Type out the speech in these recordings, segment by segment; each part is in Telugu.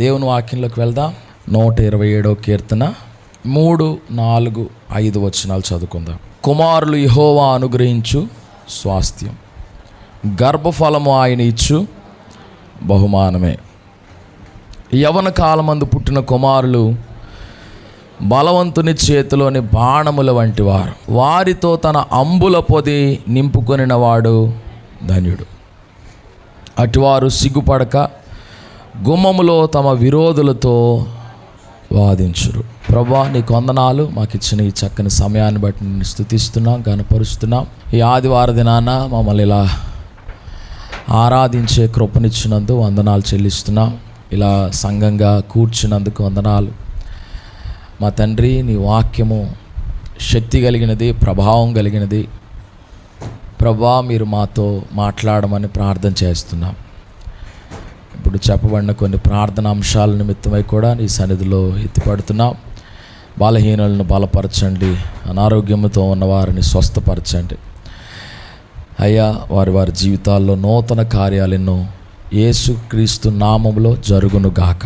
దేవుని వాక్యంలోకి వెళ్దాం. 127వ కీర్తన 3, 4, 5 వచనాలు చదువుకుందాం. కుమారులు యెహోవా అనుగ్రహించు స్వాస్థ్యం, గర్భఫలము ఆయన ఇచ్చు బహుమానమే. యవన కాలమందు పుట్టిన కుమారులు బలవంతుని చేతిలోని బాణముల వంటి వారు, వారితో తన అంబుల పొది నింపుకొనిన వాడు ధన్యుడు. అటువారు సిగ్గుపడక గుమ్మములో తమ విరోధులతో వాదించురు. ప్రభువా, నీకు వందనాలు. మాకు ఇచ్చిన ఈ చక్కని సమయాన్ని బట్టి నేను స్తుతిస్తున్నాం, గణపరుస్తున్నాం. ఈ ఆదివార దినాన మమ్మల్ని ఇలా ఆరాధించే కృపనిచ్చినందుకు వందనాలు చెల్లిస్తున్నాం. ఇలా సంఘంగా కూర్చున్నందుకు వందనాలు. మా తండ్రి, నీ వాక్యము శక్తి కలిగినది, ప్రభావం కలిగినది. ప్రభువా, మీరు మాతో మాట్లాడమని ప్రార్థన చేస్తున్నాం. ఇప్పుడు చెప్పబడిన కొన్ని ప్రార్థన అంశాల నిమిత్తమై కూడా నీ సన్నిధిలో ఎత్తిపడుతున్నాం. బలహీనులను బలపరచండి, అనారోగ్యంతో ఉన్న వారిని స్వస్థపరచండి అయ్యా. వారి వారి జీవితాల్లో నూతన కార్యాలెన్నో యేసుక్రీస్తు నామములో జరుగునుగాక.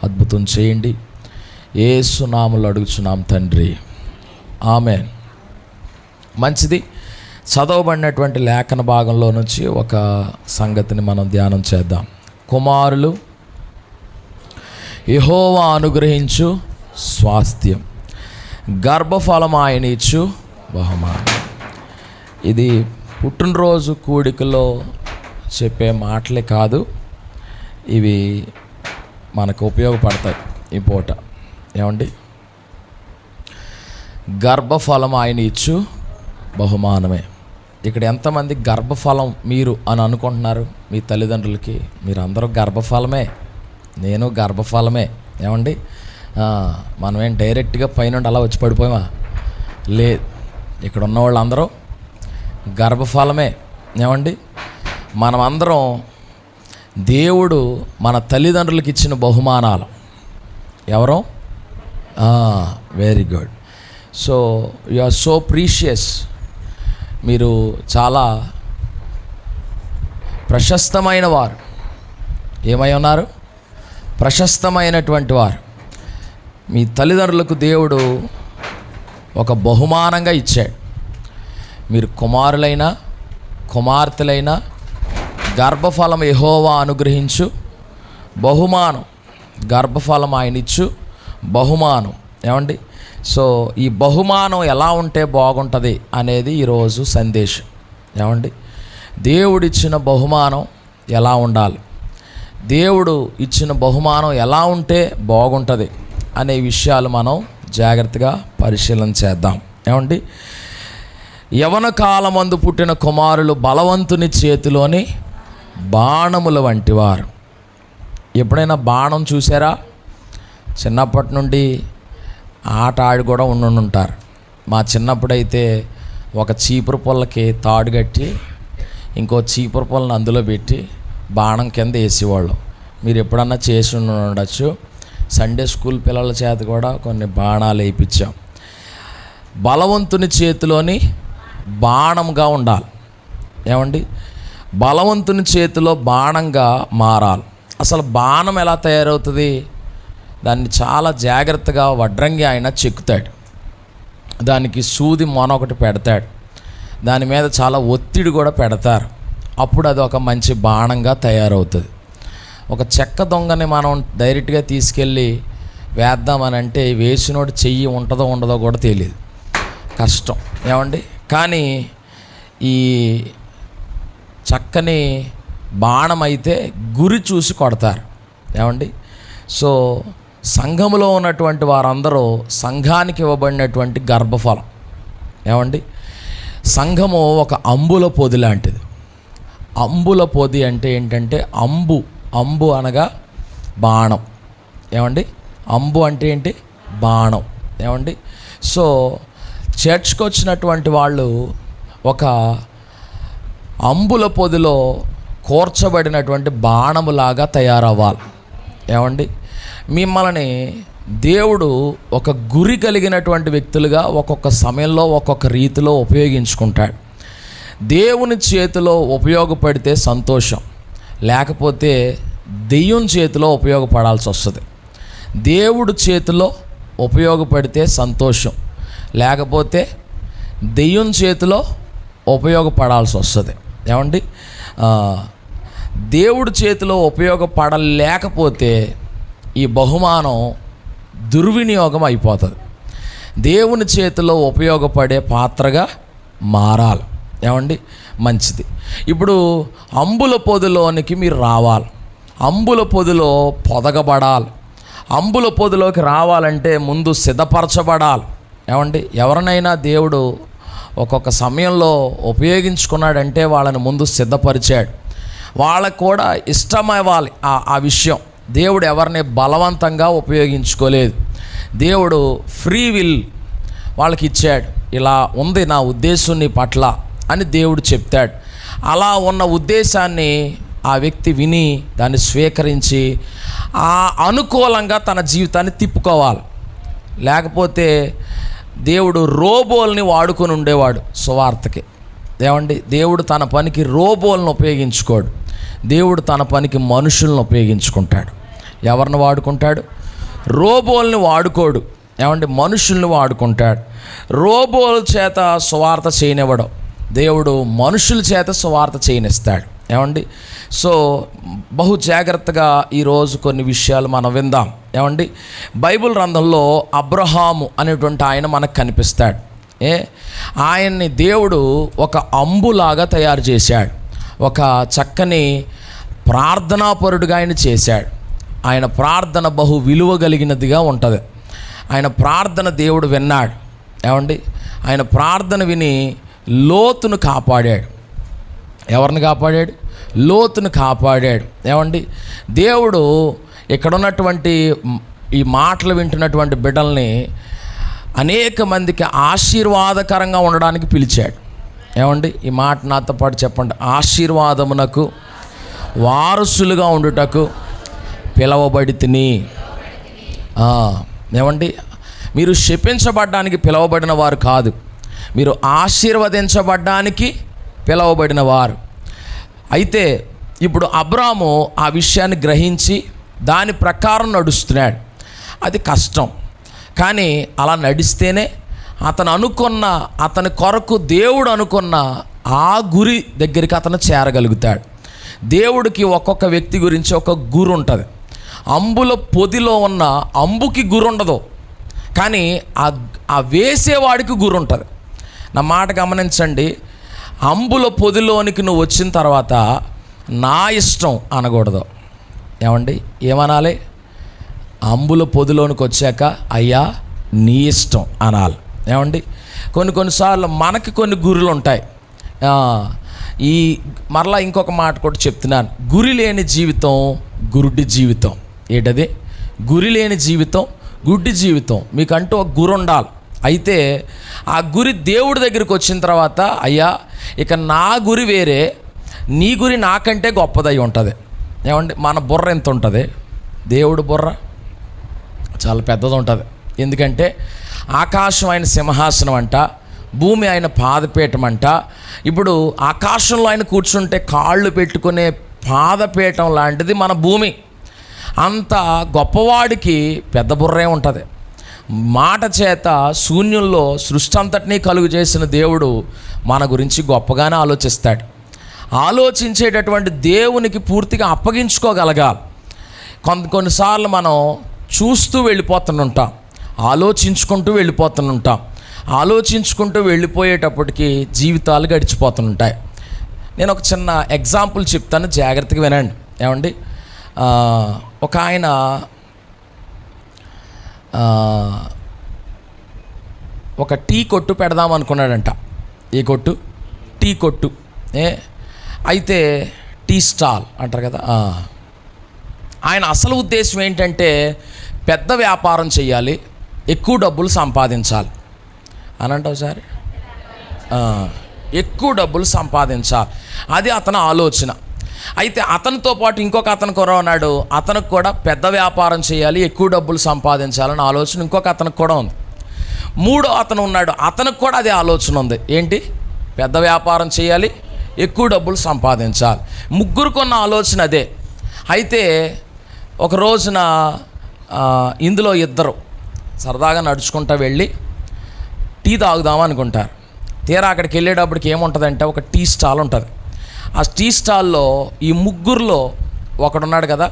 అద్భుతం చేయండి. యేసు నామములో అడుగుచున్నాం తండ్రి, ఆమేన్. మంచిది. చదవబడినటువంటి లేఖన భాగంలో నుంచి ఒక సంగతిని మనం ధ్యానం చేద్దాం. కుమారులు యెహోవా అనుగ్రహించు స్వాస్థ్యం, గర్భఫలం ఆయన ఇచ్చు బహుమానం. ఇది పుట్టినరోజు కూడికలో చెప్పే మాటలే కాదు, ఇవి మనకు ఉపయోగపడతాయి ఈ పూట. ఏమండి? గర్భఫలం ఆయన ఇచ్చు బహుమానమే. ఇక్కడ ఎంతమంది గర్భఫలం మీరు అని అనుకుంటున్నారు? మీ తల్లిదండ్రులకి మీరు అందరూ గర్భఫలమే, నేను గర్భఫలమే. ఏమండి? మనమేం డైరెక్ట్గా పైనుండి అలా వచ్చి పడిపోయామా? లేదు, ఇక్కడ ఉన్న వాళ్ళందరూ గర్భఫలమే. ఏమండి? మనమందరం దేవుడు మన తల్లిదండ్రులకి ఇచ్చిన బహుమానాలు. ఎవరో? Very good. So you are so precious. మీరు చాలా ప్రశస్తమైన వారు. ఏమై ఉన్నారు? ప్రశస్తమైనటువంటి వారు. మీ తల్లిదండ్రులకు దేవుడు ఒక బహుమానంగా ఇచ్చాడు. మీరు కుమారులైనా కుమార్తెలైనా గర్భఫలం యెహోవా అనుగ్రహించు బహుమానం, గర్భఫలం ఆయన ఇచ్చు బహుమానం. ఏమండి? సో ఈ బహుమానం ఎలా ఉంటే బాగుంటుంది అనేది ఈరోజు సందేశం. ఏమండి? దేవుడిచ్చిన బహుమానం ఎలా ఉండాలి, దేవుడు ఇచ్చిన బహుమానం ఎలా ఉంటే బాగుంటుంది అనే విషయాలు మనం జాగ్రత్తగా పరిశీలన చేద్దాం. ఏమండి? యవన కాలమందు పుట్టిన కుమారులు బలవంతుని చేతిలోని బాణముల వంటి వారు. ఎప్పుడైనా బాణం చూసారా? చిన్నప్పటి నుండి ఆట ఆడి కూడా ఉండుంటారు. మా చిన్నప్పుడైతే ఒక చీపురు పుల్లకి తాడు కట్టి ఇంకో చీపురు పుల్లని అందులో పెట్టి బాణం కింద వేసేవాళ్ళు. మీరు ఎప్పుడన్నా చేసి ఉండొచ్చు. సండే స్కూల్ పిల్లల చేత కూడా కొన్ని బాణాలు వేయించాం. బలవంతుని చేతిలోని బాణంగా ఉండాలి. ఏమండి? బలవంతుని చేతిలో బాణంగా మారాలి. అసలు బాణం ఎలా తయారవుతుంది? దాన్ని చాలా జాగ్రత్తగా వడ్రంగి ఆయన చెక్కుతాడు. దానికి సూది మొన ఒకటి పెడతాడు. దాని మీద చాలా ఒత్తిడి కూడా పెడతారు. అప్పుడు అది ఒక మంచి బాణంగా తయారవుతుంది. ఒక చెక్క దొంగని మనం డైరెక్ట్గా తీసుకెళ్ళి వేద్దామని అంటే వేసినోడు చెయ్యి ఉంటుందో ఉండదో కూడా తెలియదు, కష్టం. ఏమండి? కానీ ఈ చక్కని బాణం అయితే గురి చూసి కొడతారు. ఏమండి? సో సంఘములో ఉన్నటువంటి వారందరూ సంఘానికి ఇవ్వబడినటువంటి గర్భఫలం. ఏమండి? సంఘము ఒక అంబుల పొది లాంటిది. అంబుల పొది అంటే ఏంటంటే అంబు అనగా బాణం. ఏమండి? అంబు అంటే ఏంటి? బాణం. ఏమండి? సో చర్చ్కి వచ్చినటువంటి వాళ్ళు ఒక అంబుల పొదిలో కూర్చబడినటువంటి బాణములాగా తయారవ్వాలి. ఏమండి? మిమ్మల్ని దేవుడు ఒక గురి కలిగినటువంటి వ్యక్తులుగా ఒక్కొక్క సమయంలో ఒక్కొక్క రీతిలో ఉపయోగించుకుంటాడు. దేవుని చేతిలో ఉపయోగపడితే సంతోషం, లేకపోతే దెయ్యం చేతిలో ఉపయోగపడాల్సి వస్తుంది. దేవుడు చేతిలో ఉపయోగపడితే సంతోషం, లేకపోతే దెయ్యం చేతిలో ఉపయోగపడాల్సి వస్తుంది. ఏమండి, దేవుడి చేతిలో ఉపయోగపడలేకపోతే ఈ బహుమానం దుర్వినియోగం అయిపోతుంది. దేవుని చేతిలో ఉపయోగపడే పాత్రగా మారాలి. ఏమండి, మంచిది. ఇప్పుడు అంబుల పొదిలోనికి మీరు రావాలి, అంబుల పొదిలో పొదగబడాలి. అంబుల పొదిలోకి రావాలంటే ముందు సిద్ధపరచబడాలి. ఏమండి, ఎవరినైనా దేవుడు ఒక్కొక్క సమయంలో ఉపయోగించుకున్నాడంటే వాళ్ళని ముందు సిద్ధపరిచాడు. వాళ్ళకు కూడా ఇష్టమవ్వాలి ఆ విషయం. దేవుడు ఎవరిని బలవంతంగా ఉపయోగించుకోలేదు. దేవుడు ఫ్రీ విల్ వాళ్ళకి ఇచ్చాడు. ఇలా ఉంది నా ఉద్దేశం నీ పట్ల అని దేవుడు చెప్తాడు. అలా ఉన్న ఉద్దేశాన్ని ఆ వ్యక్తి విని దాన్ని స్వీకరించి ఆ అనుకూలంగా తన జీవితాన్ని తిప్పుకోవాలి. లేకపోతే దేవుడు రోబోల్ని వాడుకొని ఉండేవాడు సువార్తకి. ఏమండి, దేవుడు తన పనికి రోబోల్ని ఉపయోగించుకోడు. దేవుడు తన పనికి మనుషులను ఉపయోగించుకుంటాడు. ఎవరిని వాడుకుంటాడు? రోబోల్ని వాడుకోడు. ఏమండి, మనుషుల్ని వాడుకుంటాడు. రోబోల చేత సువార్త చేయనివ్వడం, దేవుడు మనుషుల చేత సువార్త చేయనిస్తాడు. ఏమండి, సో బహు జాగ్రత్తగా ఈరోజు కొన్ని విషయాలు మనం విందాం. ఏమండి, బైబిల్ గ్రంథంలో అబ్రహాము అనేటువంటి ఆయన మనకు కనిపిస్తాడు. ఆయన్ని దేవుడు ఒక అంబులాగా తయారు చేశాడు. ఒక చక్కని ప్రార్థనాపరుడుగా ఆయన చేశాడు. ఆయన ప్రార్థన బహు విలువ కలిగినదిగా ఉంటుంది. ఆయన ప్రార్థన దేవుడు విన్నాడు. ఏమండి, ఆయన ప్రార్థన విని లోతును కాపాడాడు. ఎవరిని కాపాడాడు? లోతును కాపాడాడు. ఏమండి, దేవుడు ఇక్కడ ఉన్నటువంటి ఈ మాటలు వింటున్నటువంటి బిడ్డల్ని అనేక మందికి ఆశీర్వాదకరంగా ఉండడానికి పిలిచాడు. ఏమండి, ఈ మాట నాతో పాటు చెప్పండి. ఆశీర్వాదమునకు వారసులుగా ఉండుటకు పిలవబడి తిని. ఏమండి, మీరు శపించబడ్డానికి పిలవబడిన వారు కాదు, మీరు ఆశీర్వదించబడ్డానికి పిలవబడిన వారు. అయితే ఇప్పుడు అబ్రాము ఆ విషయాన్ని గ్రహించి దాని ప్రకారం నడుస్తున్నాడు. అది కష్టం, కానీ అలా నడిస్తేనే అతని కొరకు దేవుడు అనుకున్న ఆ గురి దగ్గరికి అతను చేరగలుగుతాడు. దేవుడికి ఒక్కొక్క వ్యక్తి గురించి ఒక గురి ఉంటుంది. అంబుల పొదిలో ఉన్న అంబుకి గురి ఉండదు, కానీ ఆ వేసేవాడికి గురి ఉంటుంది. నా మాట గమనించండి. అంబుల పొదిలోనికి నువ్వు వచ్చిన తర్వాత నా ఇష్టం అనకూడదు. ఏమండి, ఏమనాలి? అంబుల పొదిలోనికి వచ్చాక అయ్యా నీ ఇష్టం అనాలి. ఏమండి, కొన్నిసార్లు మనకి కొన్ని గురులు ఉంటాయి. మరలా ఇంకొక మాట కూడా చెప్తున్నాను. గురి లేని జీవితం గురుడి జీవితం. ఏంటది? గురి లేని జీవితం గుడ్డి జీవితం. మీకంటూ ఒక గురి ఉండాలి. అయితే ఆ గురి దేవుడి దగ్గరికి వచ్చిన తర్వాత అయ్యా ఇక నా గురి వేరే, నీ గురి నాకంటే గొప్పదై ఉంటుంది. ఏమండి, మన బుర్ర ఎంత ఉంటుంది? దేవుడు బుర్ర చాలా పెద్దది ఉంటుంది. ఎందుకంటే ఆకాశం ఆయన సింహాసనం అంట, భూమి ఆయన పాదపీఠం అంట. ఇప్పుడు ఆకాశంలో ఆయన కూర్చుంటే కాళ్ళు పెట్టుకునే పాదపీఠం లాంటిది మన భూమి. అంత గొప్పవాడికి పెద్ద బుర్రే ఉంటుంది. మాట చేత శూన్యంలో సృష్టి అంతటినీ కలుగు చేసిన దేవుడు మన గురించి గొప్పగానే ఆలోచిస్తాడు. ఆలోచించేటటువంటి దేవునికి పూర్తిగా అప్పగించుకోగలగాలి. కొన్నిసార్లు మనం చూస్తూ వెళ్ళిపోతుంటాం, ఆలోచించుకుంటూ వెళ్ళిపోతుంటాం. ఆలోచించుకుంటూ వెళ్ళిపోయేటప్పటికి జీవితాలు గడిచిపోతుంటాయి. నేను ఒక చిన్న ఎగ్జాంపుల్ చెప్తాను, జాగ్రత్తగా వినండి. ఏమండి, ఒక ఆయన ఒక టీ కొట్టు పెడదాం అనుకున్నాడంట. ఏ కొట్టు? టీ కొట్టు. అయితే టీ స్టాల్ అంటారు కదా. ఆయన అసలు ఉద్దేశం ఏంటంటే పెద్ద వ్యాపారం చేయాలి, ఎక్కువ డబ్బులు సంపాదించాలి అని అంటావు సార్. ఎక్కువ డబ్బులు సంపాదించాలి, అది అతని ఆలోచన. అయితే అతనితో పాటు ఇంకొక అతను కూడా ఉన్నాడు. అతనికి కూడా పెద్ద వ్యాపారం చేయాలి, ఎక్కువ డబ్బులు సంపాదించాలని ఆలోచన ఇంకొక అతనికి కూడా ఉంది. మూడో అతను ఉన్నాడు, అతనికి కూడా అదే ఆలోచన ఉంది. ఏంటి? పెద్ద వ్యాపారం చేయాలి, ఎక్కువ డబ్బులు సంపాదించాలి. ముగ్గురుకున్న ఆలోచన అదే. అయితే ఒక రోజున ఇందులో ఇద్దరు సరదాగా నడుచుకుంటూ వెళ్ళి టీ తాగుదాం అనుకుంటారు. తీరా అక్కడికి వెళ్ళేటప్పటికి ఏముంటుందంటే ఒక టీ స్టాల్ ఉంటుంది. ఆ టీ స్టాల్లో ఈ ముగ్గురులో ఒకడున్నాడు కదా,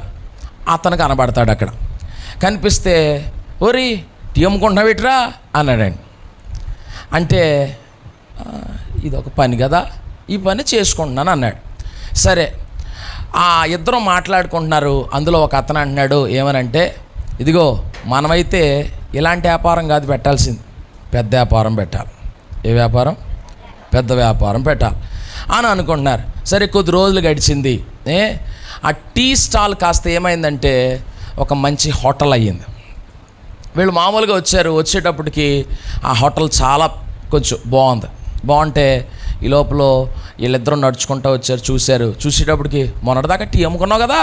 అతను కనబడతాడు. అక్కడ కనిపిస్తే ఓరి టీ అమ్ముకుంటున్నావు ఇట్రా అన్నాడండి. అంటే ఇది ఒక పని కదా, ఈ పని చేసుకుంటున్నాను అన్నాడు. సరే, ఆ ఇద్దరు మాట్లాడుకుంటున్నారు. అందులో ఒక అతను అంటున్నాడు ఏమనంటే, ఇదిగో మనమైతే ఇలాంటి వ్యాపారం కాదు పెట్టాల్సింది, పెద్ద వ్యాపారం పెట్టాలి. ఏ వ్యాపారం? పెద్ద వ్యాపారం పెట్టాలి అని అనుకుంటున్నారు. సరే, కొద్ది రోజులు గడిచింది. ఆ టీ స్టాల్ కాస్త ఏమైందంటే ఒక మంచి హోటల్ అయ్యింది. వీళ్ళు మామూలుగా వచ్చారు. వచ్చేటప్పటికి ఆ హోటల్ చాలా కొంచెం బాగుంటే ఈ లోపల వీళ్ళిద్దరూ నడుచుకుంటూ వచ్చారు. చూసేటప్పటికి మొన్నటిదాకా టీ అమ్ముకున్నావు కదా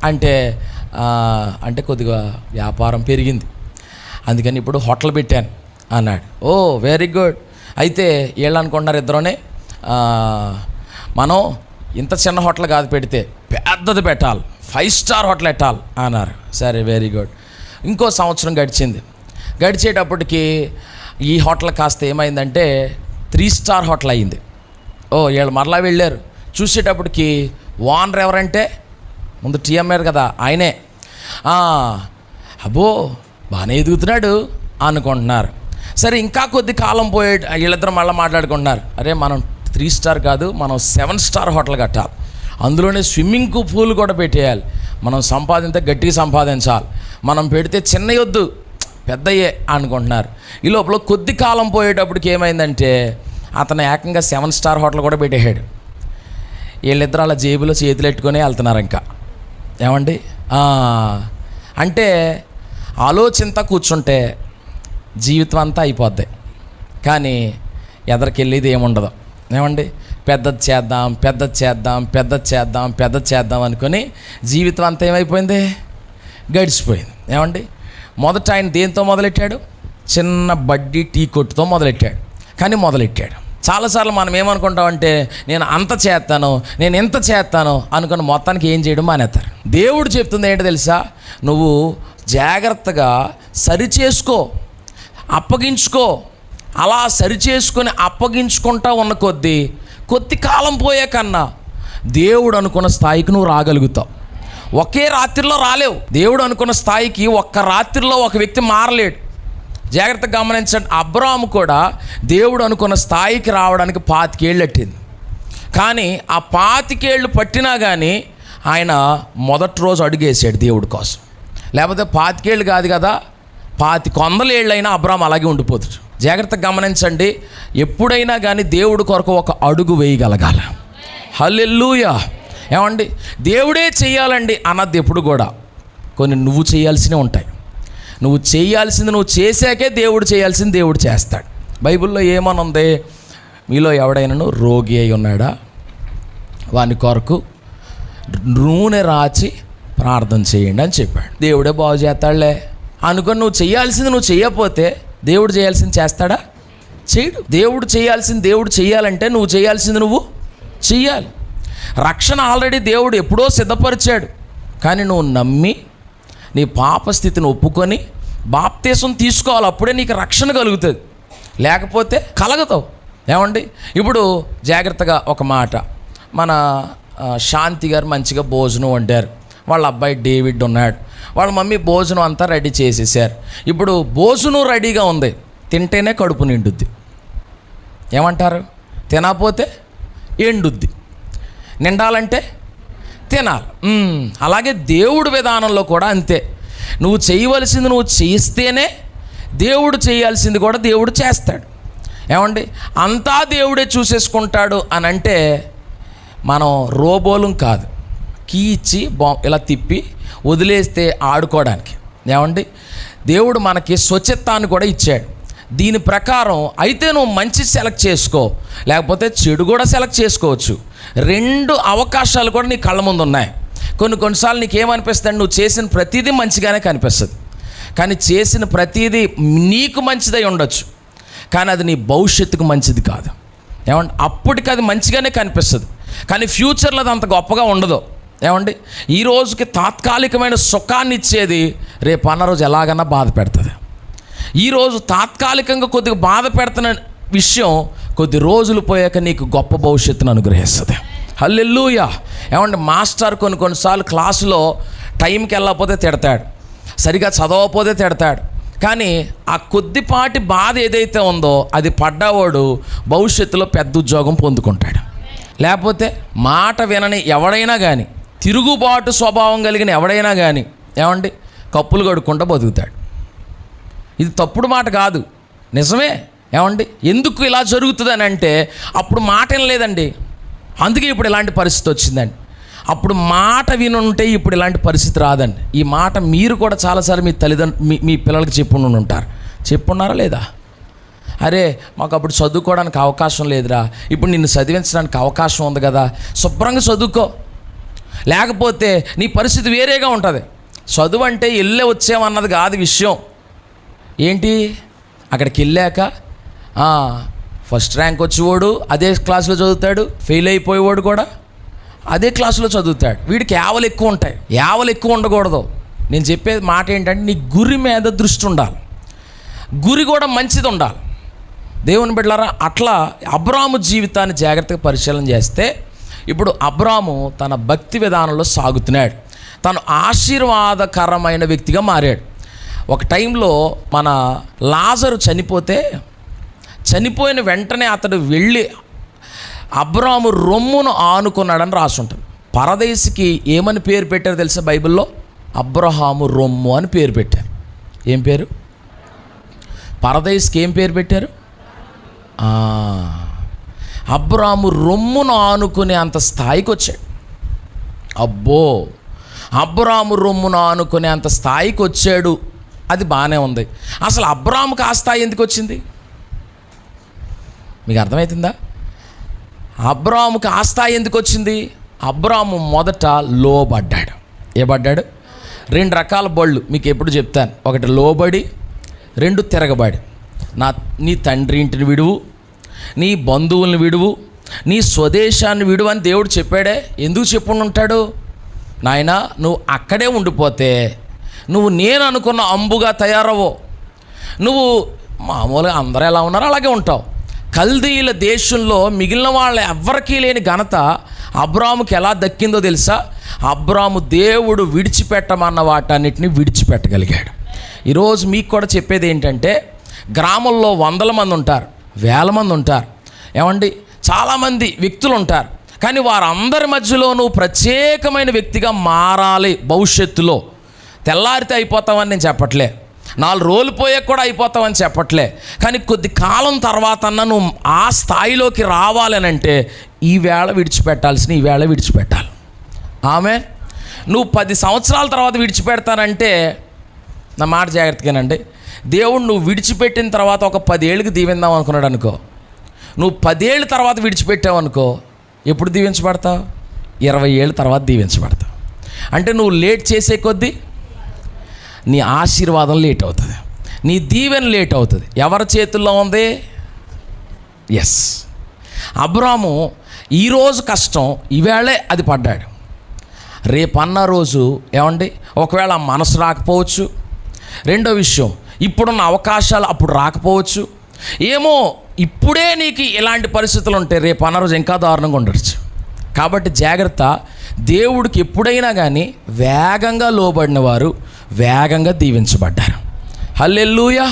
అంటే కొద్దిగా వ్యాపారం పెరిగింది, అందుకని ఇప్పుడు హోటల్ పెట్టాను అన్నాడు. ఓ వెరీ గుడ్. అయితే వీళ్ళు అనుకుంటున్నారు ఇద్దరునే, మనం ఇంత చిన్న హోటల్ కాదు పెడితే పెద్దది పెట్టాలి, 5 స్టార్ హోటల్ పెట్టాలి అన్నారు. సరే, వెరీ గుడ్. ఇంకో సంవత్సరం గడిచేటప్పటికి ఈ హోటల్ కాస్త ఏమైందంటే 3 స్టార్ హోటల్ అయ్యింది. ఓ వీళ్ళు మరలా వెళ్ళారు. చూసేటప్పటికి ఓనర్ ఎవరంటే ముందు టీ అమ్మారు కదా ఆయనే. అబ్బో బాగానే ఎదుగుతున్నాడు అనుకుంటున్నారు. సరే, ఇంకా కొద్ది కాలం వీళ్ళిద్దరు మళ్ళీ మాట్లాడుకుంటున్నారు. అరే మనం 3 స్టార్ కాదు, మనం 7 స్టార్ హోటల్ కట్టాలి, అందులోనే స్విమ్మింగ్ పూల్ కూడా పెట్టేయాలి, మనం గట్టిగా సంపాదించాలి, మనం పెడితే చిన్నయొద్దు పెద్దయ్యే అనుకుంటున్నారు. ఈ లోపల కొద్ది కాలం పోయేటప్పటికి ఏమైందంటే అతను ఏకంగా 7 స్టార్ హోటల్ కూడా పెట్టేశాడు. వీళ్ళిద్దరు అలా జేబులో చేతులు పెట్టుకొని వెళ్తున్నారు. ఇంకా ఏమండి అంటే ఆలోచనతో కూర్చుంటే జీవితం అంతా అయిపోద్ది, కానీ ఎదరికెళ్ళేది ఏముండదు. ఏమండి, పెద్దది చేద్దాం అనుకొని జీవితం అంతా ఏమైపోయింది, గడిచిపోయింది. ఏమండి, మొదట ఆయన దేంతో మొదలెట్టాడు? చిన్న బడ్డీ టీ కొట్టుతో మొదలెట్టాడు. చాలాసార్లు మనం ఏమనుకుంటామంటే నేను అంత చేస్తాను, నేను ఎంత చేస్తాను అనుకుని మొత్తానికి ఏం చేయడం మానేస్తారు. దేవుడు చెప్తుంది ఏంటో తెలుసా? నువ్వు జాగ్రత్తగా సరిచేసుకో, అప్పగించుకో. అలా సరిచేసుకొని అప్పగించుకుంటా ఉన్న కొద్ది కాలం పోయే కన్నా దేవుడు అనుకున్న స్థాయికి నువ్వు రాగలుగుతావు. ఒకే రాత్రిలో రాలేవు. దేవుడు అనుకున్న స్థాయికి ఒక్క రాత్రిలో ఒక వ్యక్తి మారలేడు. జాగ్రత్తగా గమనించండి. అబ్రాహాము కూడా దేవుడు అనుకున్న స్థాయికి రావడానికి 25 ఏళ్ళు పట్టింది. కానీ ఆ 25 ఏళ్ళు పట్టినా కానీ ఆయన మొదటి రోజు అడుగేసాడు దేవుడి కోసం. లేకపోతే 25 ఏళ్ళు కాదు కదా, 100 ఏళ్ళైనా అబ్రాహాం అలాగే ఉండిపోతాడు. జాగ్రత్తగా గమనించండి. ఎప్పుడైనా కానీ దేవుడి కొరకు ఒక అడుగు వేయగలగాల. హల్లెలూయా. ఏమండి, దేవుడే చెయ్యాలండి అన్నది ఎప్పుడు కూడా కొన్ని నువ్వు చేయాల్సినవి ఉంటాయి. నువ్వు చేయాల్సింది నువ్వు చేశాకే దేవుడు చేయాల్సింది దేవుడు చేస్తాడు. బైబిల్లో ఏమనుంది? మీలో ఎవడైనాను రోగి అయి ఉన్నాడా, వాని కొరకు నూనె రాచి ప్రార్థన చేయండి అని చెప్పాడు. దేవుడే బాగు చేస్తాడులే అనుకొని నువ్వు చేయాల్సింది నువ్వు చేయకపోతే దేవుడు చేయాల్సింది చేస్తాడా? చేయడు. దేవుడు చేయాల్సింది దేవుడు చేయాలంటే నువ్వు చేయాల్సింది నువ్వు చెయ్యాలి. రక్షణ ఆల్రెడీ దేవుడు ఎప్పుడో సిద్ధపరిచాడు. కానీ నువ్వు నమ్మి నీ పాప స్థితిని ఒప్పుకొని బాప్తీసం తీసుకోవాలి. అప్పుడే నీకు రక్షణ కలుగుతుంది, లేకపోతే కలగతావు. ఏమండి, ఇప్పుడు జాగ్రత్తగా ఒక మాట, మన శాంతి గారు మంచిగా భోజనం వండారు. వాళ్ళ అబ్బాయి డేవిడ్ ఉన్నాడు. వాళ్ళ మమ్మీ భోజనం అంతా రెడీ చేసేసారు. ఇప్పుడు భోజనం రెడీగా ఉంది, తింటేనే కడుపు నిండుద్ది. ఏమంటారు? తినకపోతే ఎండుద్ది. నిండాలంటే తినాలి. అలాగే దేవుడి విధానంలో కూడా అంతే. నువ్వు చేయవలసింది నువ్వు చేస్తేనే దేవుడు చేయాల్సింది కూడా దేవుడు చేస్తాడు. ఏమండి, అంతా దేవుడే చూసేసుకుంటాడు అని అంటే మనం రోబోలం కాదు. కీ ఇచ్చి ఇలా తిప్పి వదిలేస్తే ఆడుకోవడానికి. ఏమండి, దేవుడు మనకి స్వచ్ఛతాన్ని కూడా ఇచ్చాడు. దీని ప్రకారం అయితే నువ్వు మంచి సెలెక్ట్ చేసుకో, లేకపోతే చెడు కూడా సెలెక్ట్ చేసుకోవచ్చు. 2 అవకాశాలు కూడా నీ కళ్ళ ముందు ఉన్నాయి. కొన్నిసార్లు నీకు ఏమనిపిస్తుంది? నువ్వు చేసిన ప్రతిదీ మంచిగానే కనిపిస్తుంది, కానీ చేసిన ప్రతిదీ నీకు మంచిదై ఉండొచ్చు, కానీ అది నీ భవిష్యత్తుకు మంచిది కాదు. ఏమంటే అప్పటికి అది మంచిగానే కనిపిస్తుంది, కానీ ఫ్యూచర్లో అది అంత గొప్పగా ఉండదు. ఏమండి, ఈ రోజుకి తాత్కాలికమైన సుఖాన్ని ఇచ్చేది రేపు అన్న రోజు ఎలాగన్నా బాధ పెడుతుంది. ఈరోజు తాత్కాలికంగా కొద్దిగా బాధ పెడుతున్న విషయం కొద్ది రోజులు పోయాక నీకు గొప్ప భవిష్యత్తును అనుగ్రహిస్తుంది. హల్లెలూయా. ఏమంటే మాస్టర్ కొన్నిసార్లు క్లాసులో టైంకి వెళ్ళకపోతే తిడతాడు, సరిగా చదవకపోతే తిడతాడు. కానీ ఆ కొద్దిపాటి బాధ ఏదైతే ఉందో అది పడ్డవాడు భవిష్యత్తులో పెద్ద ఉద్యోగం పొందుకుంటాడు. లేకపోతే మాట వినని ఎవడైనా కానీ, తిరుగుబాటు స్వభావం కలిగిన ఎవడైనా కానీ ఏమండి కప్పులు కడుక్కుంటూ బతుకుతాడు. ఇది తప్పుడు మాట కాదు, నిజమే. ఏమండి, ఎందుకు ఇలా జరుగుతుంది అని అంటే అప్పుడు మాట వినలేదండి, అందుకే ఇప్పుడు ఇలాంటి పరిస్థితి వచ్చిందండి. అప్పుడు మాట వినుంటే ఇప్పుడు ఇలాంటి పరిస్థితి రాదండి. ఈ మాట మీరు కూడా చాలాసార్లు మీ మీ పిల్లలకి చెప్పున్నారా లేదా? అరే మాకు అప్పుడు చదువుకోవడానికి అవకాశం లేదురా, ఇప్పుడు నిన్ను చదివించడానికి అవకాశం ఉంది కదా, శుభ్రంగా చదువుకో, లేకపోతే నీ పరిస్థితి వేరేగా ఉంటుంది. చదువు అంటే వెళ్ళే వచ్చామన్నది కాదు విషయం. ఏంటి, అక్కడికి వెళ్ళాక ఫస్ట్ ర్యాంక్ వచ్చేవాడు అదే క్లాసులో చదువుతాడు, ఫెయిల్ అయిపోయేవాడు కూడా అదే క్లాసులో చదువుతాడు. వీడికి యావలు ఎక్కువ ఉంటాయి. యావలు ఎక్కువ ఉండకూడదు. నేను చెప్పేది మాట ఏంటంటే నీ గురి మీద దృష్టి ఉండాలి, గురి కూడా మంచిది ఉండాలి. దేవుని బిడ్డలారా, అట్లా అబ్రాము జీవితాన్ని జాగ్రత్తగా పరిశీలన చేస్తే ఇప్పుడు అబ్రాము తన భక్తి విధానంలో సాగుతున్నాడు. తను ఆశీర్వాదకరమైన వ్యక్తిగా మారాడు. ఒక టైంలో మన లాజరు చనిపోయిన వెంటనే అతడు వెళ్ళి అబ్రాము రొమ్మును ఆనుకున్నాడని రాసి ఉంటుంది. పరదేశికి ఏమని పేరు పెట్టారు తెలుసా బైబిల్లో? అబ్రహాము రొమ్ము అని పేరు పెట్టారు. ఏం పేరు? పరదేశికి ఏం పేరు పెట్టారు? అబ్రాము రొమ్మును ఆనుకునే అంత స్థాయికి వచ్చాడు. అబ్బో, అబ్రాము రొమ్మును ఆనుకునే అంత స్థాయికి వచ్చాడు, అది బాగానే ఉంది. అసలు అబ్రాముకి ఆ స్థాయి ఎందుకు వచ్చింది? మీకు అర్థమవుతుందా? అబ్రాముకి ఆ స్థాయి ఎందుకు వచ్చింది? అబ్రాము మొదట లోబడ్డాడు. ఏబడ్డాడు? 2 రకాల బళ్ళు మీకు ఎప్పుడు చెప్తాను. ఒకటి లోబడి, 2 తిరగబడి. నీ తండ్రి ఇంటిని విడువు, నీ బంధువుల్ని విడువు, నీ స్వదేశాన్ని విడువు అని దేవుడు చెప్పాడే. ఎందుకు చెప్పుండి ఉంటాడు? నాయనా, నువ్వు అక్కడే ఉండిపోతే నువ్వు నేను అనుకున్న అంబుగా తయారవో, నువ్వు మామూలుగా అందరూ ఎలా ఉన్నారో అలాగే ఉంటావు. కల్దీయుల దేశంలో మిగిలిన వాళ్ళ ఎవ్వరికీ లేని ఘనత అబ్రాముకి ఎలా దక్కిందో తెలుసా? అబ్రాము దేవుడు విడిచిపెట్టమన్న వాటన్నిటిని విడిచిపెట్టగలిగాడు. ఈరోజు మీకు కూడా చెప్పేది ఏంటంటే, గ్రామంలో 100 మంది ఉంటారు, 1000 మంది ఉంటారు, ఏమండి చాలామంది వ్యక్తులు ఉంటారు. కానీ వారందరి మధ్యలో నువ్వు ప్రత్యేకమైన వ్యక్తిగా మారాలి. భవిష్యత్తులో తెల్లారితే అయిపోతావని నేను చెప్పట్లే, 4 రోజులు పోయాక కూడా అయిపోతావని చెప్పట్లే. కానీ కొద్ది కాలం తర్వాత నువ్వు ఆ స్థాయిలోకి రావాలనంటే ఈ వేళ విడిచిపెట్టాల్సిన ఈ వేళ విడిచిపెట్టాలి. ఆమె నువ్వు 10 సంవత్సరాల తర్వాత విడిచిపెడతానంటే నా మాట జాగ్రత్తగానండి. దేవుడు నువ్వు విడిచిపెట్టిన తర్వాత ఒక 10 ఏళ్ళకి దీవిందాం అనుకున్నాడు అనుకో, నువ్వు 10 ఏళ్ళ తర్వాత విడిచిపెట్టావు అనుకో, ఎప్పుడు దీవించబడతావు? 20 ఏళ్ళ తర్వాత దీవించబడతావు. అంటే నువ్వు లేట్ చేసే కొద్దీ నీ ఆశీర్వాదం లేట్ అవుతుంది, నీ దీవెన లేట్ అవుతుంది. ఎవరి చేతుల్లో ఉంది? ఎస్, అబ్రాము ఈరోజు కష్టం ఈవేళే అది పడ్డాడు. రేపన్న రోజు ఏమండి ఒకవేళ మనసు రాకపోవచ్చు. రెండో విషయం, ఇప్పుడున్న అవకాశాలు అప్పుడు రాకపోవచ్చు. ఏమో ఇప్పుడే నీకు ఇలాంటి పరిస్థితులు ఉంటే రేపు అన్న రోజు ఇంకా దారుణంగా ఉండొచ్చు. కాబట్టి జాగ్రత్త. దేవుడికి ఎప్పుడైనా కానీ వేగంగా లోబడిన వారు వేగంగా దీవించబడ్డారు. హల్లెలూయా.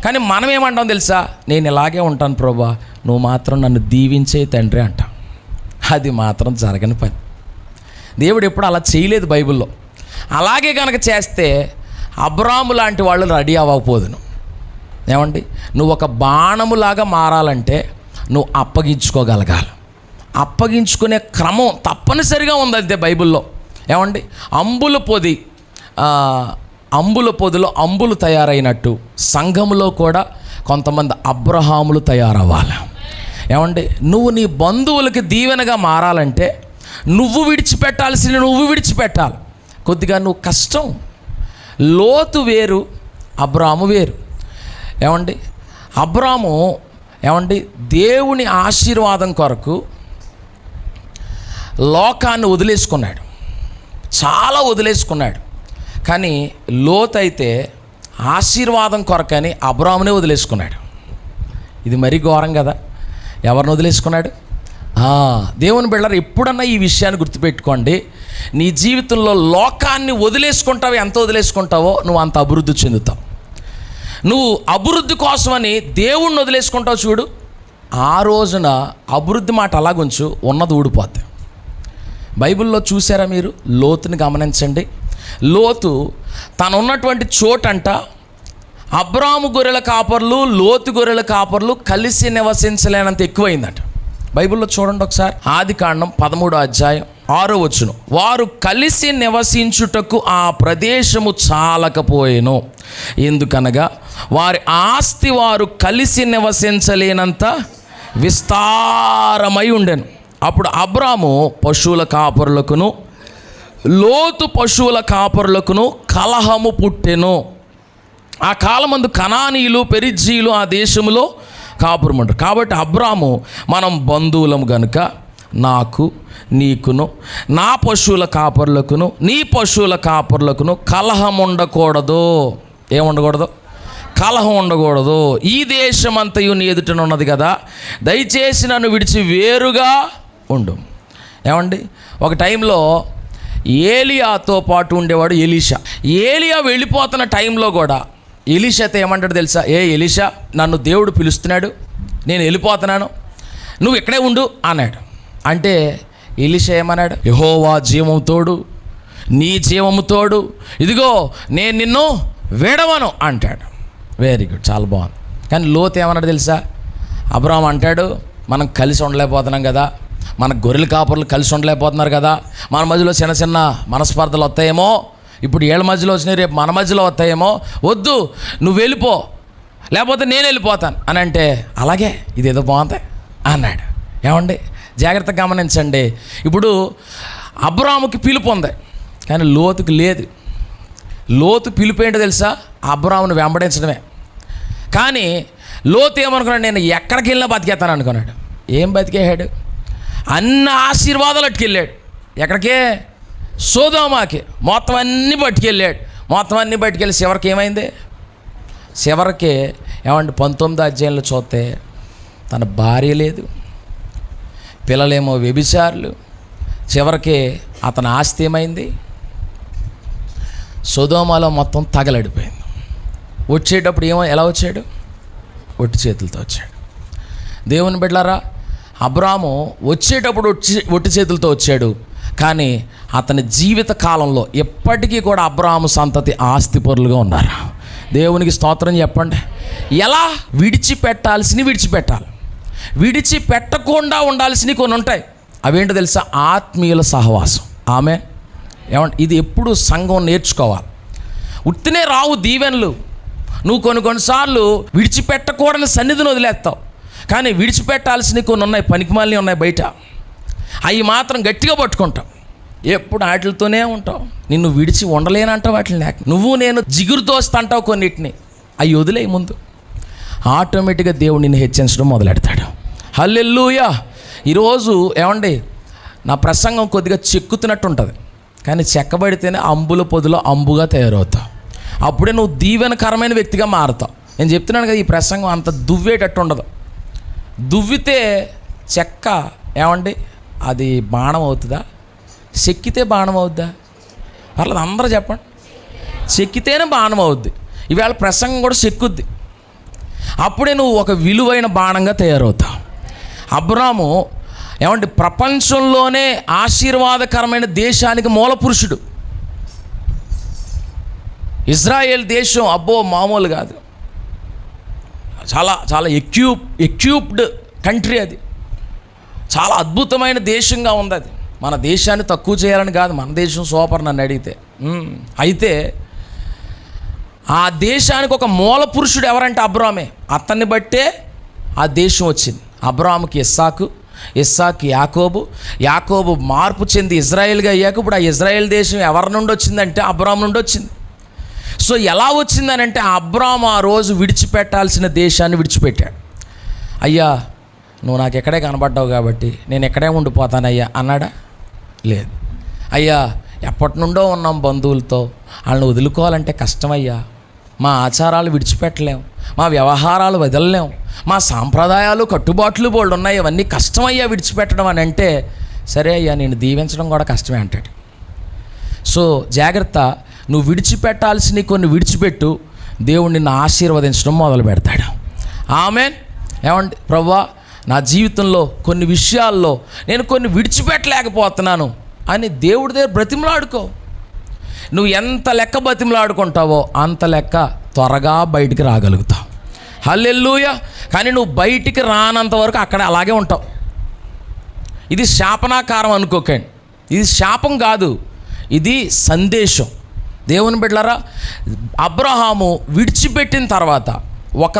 కానీ మనం ఏమంటాం తెలుసా? నేను ఇలాగే ఉంటాను ప్రభా, నువ్వు మాత్రం నన్ను దీవించే తండ్రి అంటాం. అది మాత్రం జరగని పని. దేవుడు ఎప్పుడు అలా చేయలేదు బైబిల్లో. అలాగే కనుక చేస్తే అబ్రాము లాంటి వాళ్ళు రెడీ అవ్వకపోదును. ఏమండి, నువ్వు ఒక బాణములాగా మారాలంటే నువ్వు అప్పగించుకోగలగాలి. అప్పగించుకునే క్రమం తప్పనిసరిగా ఉంది అంతే బైబిల్లో. ఏమండి, అంబుల పొదిలో అంబులు తయారైనట్టు సంఘములో కూడా కొంతమంది అబ్రహాములు తయారవ్వాలి. ఏమండి, నువ్వు నీ బంధువులకి దీవెనగా మారాలంటే నువ్వు విడిచిపెట్టాల్సిన నువ్వు విడిచిపెట్టాలి. కొద్దిగా నువ్వు కష్టం. లోతు వేరు, అబ్రాము వేరు. ఏమండి, అబ్రాము ఏమండి దేవుని ఆశీర్వాదం కొరకు లోకాన్ని వదిలేసుకున్నాడు. చాలా వదిలేసుకున్నాడు. కానీ లోతు అయితే ఆశీర్వాదం కొరకని అబ్రామునే వదిలేసుకున్నాడు. ఇది మరీ ఘోరం కదా. ఎవరిని వదిలేసుకున్నాడు? దేవుని బిడ్డలారా, ఎప్పుడన్నా ఈ విషయాన్ని గుర్తుపెట్టుకోండి. నీ జీవితంలో లోకాన్ని వదిలేసుకుంటావు, ఎంత వదిలేసుకుంటావో నువ్వు అంత అభివృద్ధి చెందుతావు. నువ్వు అభివృద్ధి కోసమని దేవుణ్ణి వదిలేసుకుంటావు చూడు, ఆ రోజున అభివృద్ధి మాట అలాగుంచు, ఉన్నది ఊడిపోద్ది. బైబిల్లో చూసారా మీరు? లోతుని గమనించండి. లోతు తను ఉన్నటువంటి చోటంట అబ్రాము గొర్రెల కాపర్లు, లోతు గొర్రెల కాపర్లు కలిసి నివసించలేనంత ఎక్కువైందట. బైబిల్లో చూడండి ఒకసారి. ఆదికాండం 13వ అధ్యాయం 6వ వచనం. వారు కలిసి నివసించుటకు ఆ ప్రదేశము చాలకపోయెను, ఎందుకనగా వారి ఆస్తి వారు కలిసి నివసించలేనంత విస్తారమై ఉండెను. అప్పుడు అబ్రాము పశువుల కాపరులకును లోతు పశువుల కాపరులకును కలహము పుట్టెను. ఆ కాలమందు కనానీయులు పెరిజ్జీలు ఆ దేశంలో కాపురమంటారు. కాబట్టి అబ్రాము, మనం బంధువులము గనుక నాకు నీకును నా పశువుల కాపరులకును నీ పశువుల కాపరులకును కలహం ఉండకూడదు. ఏముండకూడదు? కలహం ఉండకూడదు. ఈ దేశం అంతయు నీ ఎదుటన ఉన్నది కదా, దయచేసి నన్ను విడిచి వేరుగా ఉండు. ఏమండి, ఒక టైంలో ఏలియాతో పాటు ఉండేవాడు ఎలీషా. ఏలియా వెళ్ళిపోతున్న టైంలో కూడా ఎలీషాతో ఏమంటాడు తెలుసా? ఎలీషా, నన్ను దేవుడు పిలుస్తున్నాడు, నేను వెళ్ళిపోతున్నాను, నువ్వు ఇక్కడే ఉండు అన్నాడు. అంటే ఎలీషా ఏమన్నాడు? యెహోవా జీవము తోడు, నీ జీవము తోడు, ఇదిగో నేను నిన్ను విడవను అంటాడు. వెరీ గుడ్, చాలా బాగుంది. కానీ లోతు ఏమన్నాడు తెలుసా? అబ్రాహాం అంటాడు, మనం కలిసి ఉండలేకపోతున్నాం కదా, మన గొర్రెల కాపర్లు కలిసి ఉండలేకపోతున్నారు కదా, మన మధ్యలో చిన్న చిన్న మనస్పర్ధలు వస్తాయేమో, ఇప్పుడు ఏళ్ళ మధ్యలో వచ్చినాయి, రేపు మన మధ్యలో వస్తాయేమో, వద్దు నువ్వు వెళ్ళిపో, లేకపోతే నేను వెళ్ళిపోతాను అని అంటే, అలాగే ఇదేదో బాగుంది అన్నాడు. ఏమండి, జాగ్రత్తగా గమనించండి. ఇప్పుడు అబ్రాహాముకి పిలుపు ఉంది, కానీ లోతుకి లేదు. లోతు పిలుపు ఏంటో తెలుసా? అబ్రాహామును వెంబడించడమే. కానీ లోతు ఏమనుకున్నాడు? నేను ఎక్కడికి వెళ్ళినా బతికేస్తాను అనుకున్నాడు. ఏం బతికేశాడు? అన్ని ఆశీర్వాదాలు అట్టుకెళ్ళాడు. ఎక్కడికే? సోదోమాకి. మొత్తం అన్నీ పట్టుకెళ్ళాడు. మొత్తం అన్నీ పట్టుకెళ్ళి చివరికి ఏమైంది? చివరికి ఏమంటే 19వ అధ్యాయంలో చూస్తే తన భార్య లేదు, పిల్లలేమో వ్యభిచారులు. చివరికి అతని ఆస్తి ఏమైంది? సొదొమలో మొత్తం తగలడిపోయింది. వచ్చేటప్పుడు ఎలా వచ్చాడు? ఒట్టి చేతులతో వచ్చాడు. దేవుని బిడ్డలారా, అబ్రాము వచ్చేటప్పుడు ఒట్టి చేతులతో వచ్చాడు. కానీ అతని జీవిత కాలంలో ఎప్పటికీ కూడా అబ్రాము సంతతి ఆస్తిపరులుగా ఉన్నారు. దేవునికి స్తోత్రం చెప్పండి. ఎలా? విడిచిపెట్టాల్సినవి విడిచిపెట్టాలి, విడిచిపెట్టకుండా ఉండాల్సినవి కొన్ని ఉంటాయి. అవేంటో తెలుసా? ఆత్మీయుల సహవాసం. ఆమె ఏమంటే ఇది ఎప్పుడు సంఘం నేర్చుకోవాలి. ఉత్తినే రావు దీవెనలు. నువ్వు కొన్నిసార్లు విడిచిపెట్టకూడని సన్నిధిని వదిలేస్తావు, కానీ విడిచిపెట్టాల్సినవి కొన్ని ఉన్నాయి, పనికిమాలినవి ఉన్నాయి బయట. అవి మాత్రం గట్టిగా పట్టుకుంటావు, ఎప్పుడు వాటితోనే ఉంటావు. నిన్ను విడిచి ఉండలేనంటావు వాటిని. లేక నువ్వు నేను జిగురుతో వస్తుంటావు కొన్నిటిని. అవి వదిలే ముందు ఆటోమేటిక్గా దేవుడు నిన్ను హెచ్చరించడం మొదలెడతాడు. హల్లెలూయా. ఈరోజు ఏమండి, నా ప్రసంగం కొద్దిగా చెక్కుతున్నట్టు ఉంటుంది, కానీ చెక్కబడితేనే అంబుల పొదిలో అంబుగా తయారవుతావు. అప్పుడే నువ్వు దీవెనకరమైన వ్యక్తిగా మారుతావు. నేను చెప్తున్నాను కదా, ఈ ప్రసంగం అంత దువ్వేటట్టు ఉండదు. దువ్వితే చెక్క ఏమండి, అది బాణం అవుతుందా? చెక్కితే బాణం అవుద్దా? పర్లేదు, అందరూ చెప్పండి. చెక్కితేనే బాణం అవుద్ది. ఈవేళ ప్రసంగం కూడా చెక్కుద్ది. అప్పుడే నువ్వు ఒక విలువైన బాణంగా తయారవుతావు. అబ్రాము ఏమంటే ప్రపంచంలోనే ఆశీర్వాదకరమైన దేశానికి మూల పురుషుడు. ఇజ్రాయేల్ దేశం అబ్బో మామూలు కాదు, చాలా చాలా ఎక్యూప్డ్ కంట్రీ. అది చాలా అద్భుతమైన దేశంగా ఉంది. అది మన దేశాన్ని తక్కువ చేయాలని కాదు, మన దేశం సూపర్ నన్ను అడిగితే. అయితే ఆ దేశానికి ఒక మూల పురుషుడు ఎవరంటే అబ్రామే. అతన్ని బట్టే ఆ దేశం వచ్చింది. అబ్రాముకి ఇస్సాకు, ఇస్సాకు యాకోబు, యాకోబు మార్పు చెంది ఇజ్రాయేల్గా అయ్యాక ఇప్పుడు ఆ ఇజ్రాయేల్ దేశం ఎవరి నుండి వచ్చిందంటే అబ్రాము నుండి వచ్చింది. సో ఎలా వచ్చిందని అంటే అబ్రాము ఆ రోజు విడిచిపెట్టాల్సిన దేశాన్ని విడిచిపెట్టాడు. అయ్యా నువ్వు నాకు ఎక్కడే కనబడ్డావు కాబట్టి నేను ఎక్కడే ఉండిపోతానయ్యా అన్నాడా? లేదు. అయ్యా ఎప్పటి నుండో ఉన్నాం బంధువులతో, వాళ్ళని వదులుకోవాలంటే కష్టమయ్యా. మా ఆచారాలు విడిచిపెట్టలేం, మా వ్యవహారాలు వదలలేం, మా సాంప్రదాయాలు కట్టుబాట్లు బోల్డ్ ఉన్నాయి, ఇవన్నీ కష్టమయ్యా విడిచిపెట్టడం అని అంటే, సరే అయ్యా నేను దీవించడం కూడా కష్టమే అంటాడు. సో జాగ్రత్త, నువ్వు విడిచిపెట్టాల్సినవి కొన్ని విడిచిపెట్టు, దేవుడు నిన్ను ఆశీర్వదించడం మొదలు పెడతాడు. ఆమేన్. ఏమండి, ప్రభువా నా జీవితంలో కొన్ని విషయాల్లో నేను కొన్ని విడిచిపెట్టలేకపోతున్నాను అని దేవుడి దగ్గర బ్రతిమలాడుకో. నువ్వు ఎంత లెక్క బతిమలాడుకుంటావో అంత లెక్క త్వరగా బయటికి రాగలుగుతావు. హల్లెలూయా. కానీ నువ్వు బయటికి రానంత వరకు అక్కడ అలాగే ఉంటావు. ఇది శాపనాకారం అనుకోకండి, ఇది శాపం కాదు, ఇది సందేశం. దేవుని బిడ్డలారా, అబ్రహాము విడిచిపెట్టిన తర్వాత ఒక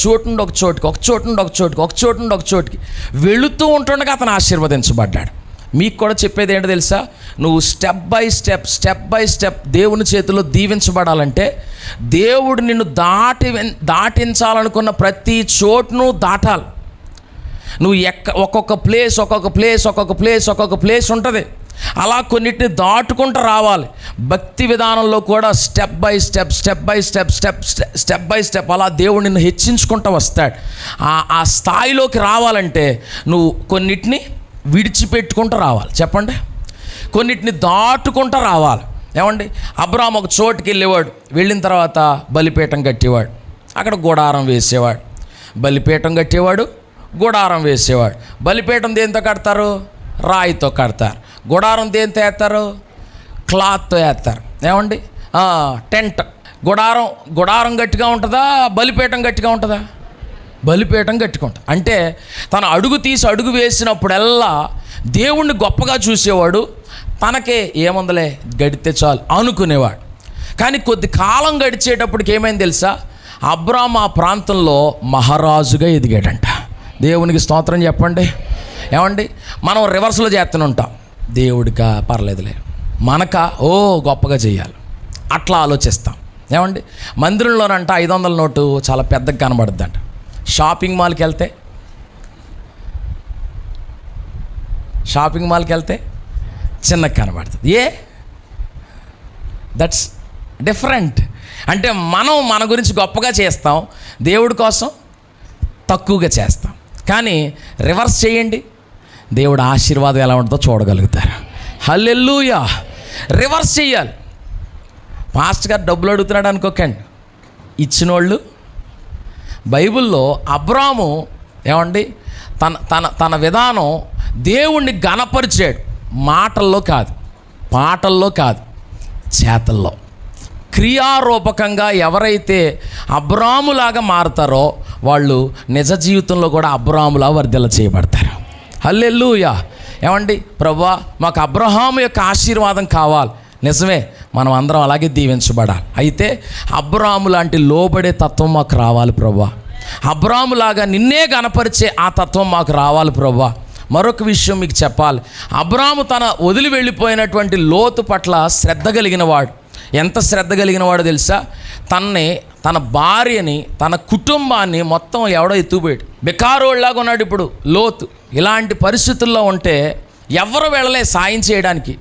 చోటు నుండి ఒక చోటుకి, ఒక చోటు నుండి ఒక చోటుకి, ఒక చోటు నుండి ఒక చోటుకి వెళుతూ ఉంటుండగా అతను ఆశీర్వదించబడ్డాడు. మీకు కూడా చెప్పేది ఏంటో తెలుసా? నువ్వు స్టెప్ బై స్టెప్ దేవుని చేతిలో దీవించబడాలంటే దేవుడు నిన్ను దాటించాలనుకున్న ప్రతి చోటును దాటాలి. నువ్వు ఒక్కొక్క ప్లేస్ ఉంటుంది. అలా కొన్నిటిని దాటుకుంటూ రావాలి. భక్తి విధానంలో కూడా స్టెప్ బై స్టెప్ అలా దేవుడు నిన్ను హెచ్చించుకుంటూ వస్తాడు. ఆ స్థాయిలోకి రావాలంటే నువ్వు కొన్నిటిని విడిచిపెట్టుకుంటూ రావాలి. చెప్పండి, కొన్నిటిని దాటుకుంటూ రావాలి. ఏమండి, అబ్రాహాము ఒక చోటుకి వెళ్ళేవాడు, వెళ్ళిన తర్వాత బలిపీఠం కట్టేవాడు, అక్కడ గుడారం వేసేవాడు. బలిపీఠం కట్టేవాడు, గుడారం వేసేవాడు. బలిపీఠం దేంతో కడతారు? రాయితో కడతారు. గుడారం దేంతో వేస్తారు? క్లాత్తో వేస్తారు. ఏమండి, టెంట్. గుడారం గట్టిగా ఉంటుందా, బలిపీఠం గట్టిగా ఉంటుందా? బలిపీఠం గట్టిగా ఉంటుంది. అంటే తన అడుగు వేసినప్పుడల్లా దేవుణ్ణి గొప్పగా చూసేవాడు, తనకే ఏముందలే గడితే చాలు అనుకునేవాడు. కానీ కొద్ది కాలం గడిచేటప్పటికి ఏమైంది తెలుసా? అబ్రాహాము ఆ ప్రాంతంలో మహారాజుగా ఎదిగాడంట. దేవునికి స్తోత్రం చెప్పండి. ఏమండి, మనం రివర్స్లో చేస్తూనే ఉంటాం. దేవుడికా పర్లేదులే, మనక గొప్పగా చేయాలి అట్లా ఆలోచిస్తాం. ఏమండి, మందిరంలోనంట 500 నోటు చాలా పెద్దగా కనబడుద్దంట. షాపింగ్ మాల్కి వెళ్తే చిన్నగా కనబడుతుంది. That's different. అంటే మనం మన గురించి గొప్పగా చేస్తాం, దేవుడి కోసం తక్కువగా చేస్తాం. కానీ రివర్స్ చేయండి, దేవుడు ఆశీర్వాదం ఎలా ఉంటుందో చూడగలుగుతారు. హల్లెలూయా. రివర్స్ చేయాలి. పాస్టర్ గారు డబ్బులు అడుగుతున్నాడు అనుకోకండి, ఇచ్చినోళ్ళు. బైబిల్లో అబ్రాహాము ఏమండి, తన విధానం దేవుణ్ణి ఘనపరిచాడు. మాటల్లో కాదు, పాటల్లో కాదు, చేతల్లో. క్రియారూపకంగా ఎవరైతే అబ్రాహాములాగా మారుతారో వాళ్ళు నిజ జీవితంలో కూడా అబ్రాహాములా వర్ధిల్ల చేయబడతారు. హల్లెలూయా. ఏమండి, ప్రభువా మాకు అబ్రహాము యొక్క ఆశీర్వాదం కావాలి. నిజమే, మనం అందరం అలాగే దీవించబడాలి. అయితే అబ్రహాము లాంటి లోబడే తత్వం మాకు రావాలి ప్రభువా. అబ్రహాములాగా నిన్నే గనపరిచే ఆ తత్వం మాకు రావాలి ప్రభువా. మరొక విషయం మీకు చెప్పాలి. అబ్రహాము తన వదిలి వెళ్ళిపోయినటువంటి లోతు పట్ల శ్రద్ధ కలిగిన వాడు. ఎంత శ్రద్ధ కలిగిన వాడో తెలుసా? తన భార్యని, తన కుటుంబాన్ని మొత్తం ఎవడో ఎత్తుకుపోయాడు. బెకారోళ్ళలాగా ఉన్నాడు ఇప్పుడు లోతు. ఇలాంటి పరిస్థితుల్లో ఉంటే ఎవరు వెళ్ళలే సాయం చేయడానికి.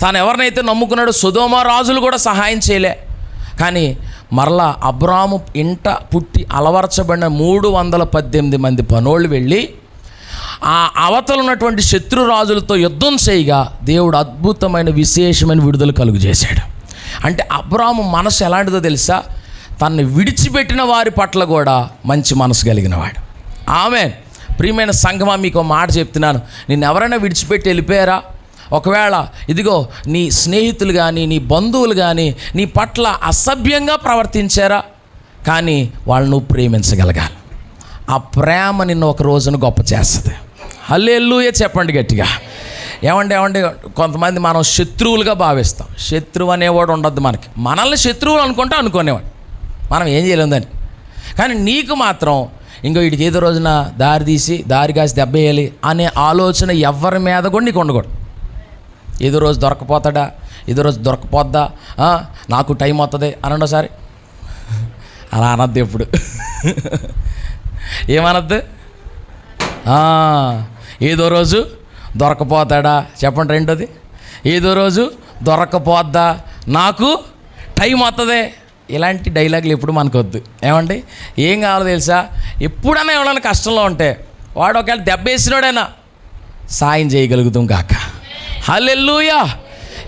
తాను ఎవరినైతే నమ్ముకున్నాడో సొదొమ రాజులు కూడా సహాయం చేయలే. కానీ మరలా అబ్రాహాము ఇంట పుట్టి అలవర్చబడిన 318 మంది పనోళ్ళు వెళ్ళి ఆ అవతల ఉన్నటువంటి శత్రు రాజులతో యుద్ధం చేయగా దేవుడు అద్భుతమైన విశేషమైన విడుదల కలుగు చేశాడు. అంటే అబ్రాహాము మనసు ఎలాంటిదో తెలుసా? తనని విడిచిపెట్టిన వారి పట్ల కూడా మంచి మనసు కలిగినవాడు. ఆమేన్. ప్రియమైన సంఘమా, మీకు మాట చెప్తున్నాను, నిన్ను ఎవరైనా విడిచిపెట్టి వెళ్ళిపోయారా? ఒకవేళ ఇదిగో నీ స్నేహితులు కానీ నీ బంధువులు కానీ నీ పట్ల అసభ్యంగా ప్రవర్తించారా? కానీ వాళ్ళు నువ్వు ప్రేమించగలగాలి. ఆ ప్రేమ నిన్ను ఒక రోజున గొప్ప చేస్తుంది. హల్లెలూయా చెప్పండి గట్టిగా. ఏమండి, కొంతమంది మనం శత్రువులుగా భావిస్తాం. శత్రువు అనేవాడు ఉండద్దు మనకి. మనల్ని శత్రువులు అనుకునేవాడు, మనం ఏం చేయలేదని. కానీ నీకు మాత్రం ఇంకో వీడికి ఏదో రోజున దారి కాసి దెబ్బేయాలి అనే ఆలోచన ఎవరి మీద కూడా నీకు ఉండకూడదు. ఏదో రోజు దొరకపోతాడా, ఏదో రోజు దొరకపోద్దా, నాకు టైం అవుతుంది అనండి ఒకసారి. అలా అనద్దు ఎప్పుడు. ఏమనద్దు? ఏదో రోజు దొరకపోతాడా చెప్పండి. రెండోది ఏదో రోజు దొరకపోద్దా, నాకు టైం వస్తుంది. ఇలాంటి డైలాగులు ఎప్పుడు మనకు వద్దు. ఏమండి, ఏం కావాలో తెలుసా? ఎప్పుడైనా ఎవరైనా కష్టంలో ఉంటే వాడు ఒకవేళ దెబ్బ వేసినోడైనా సాయం చేయగలుగుతాం కాక. హల్లెలూయా.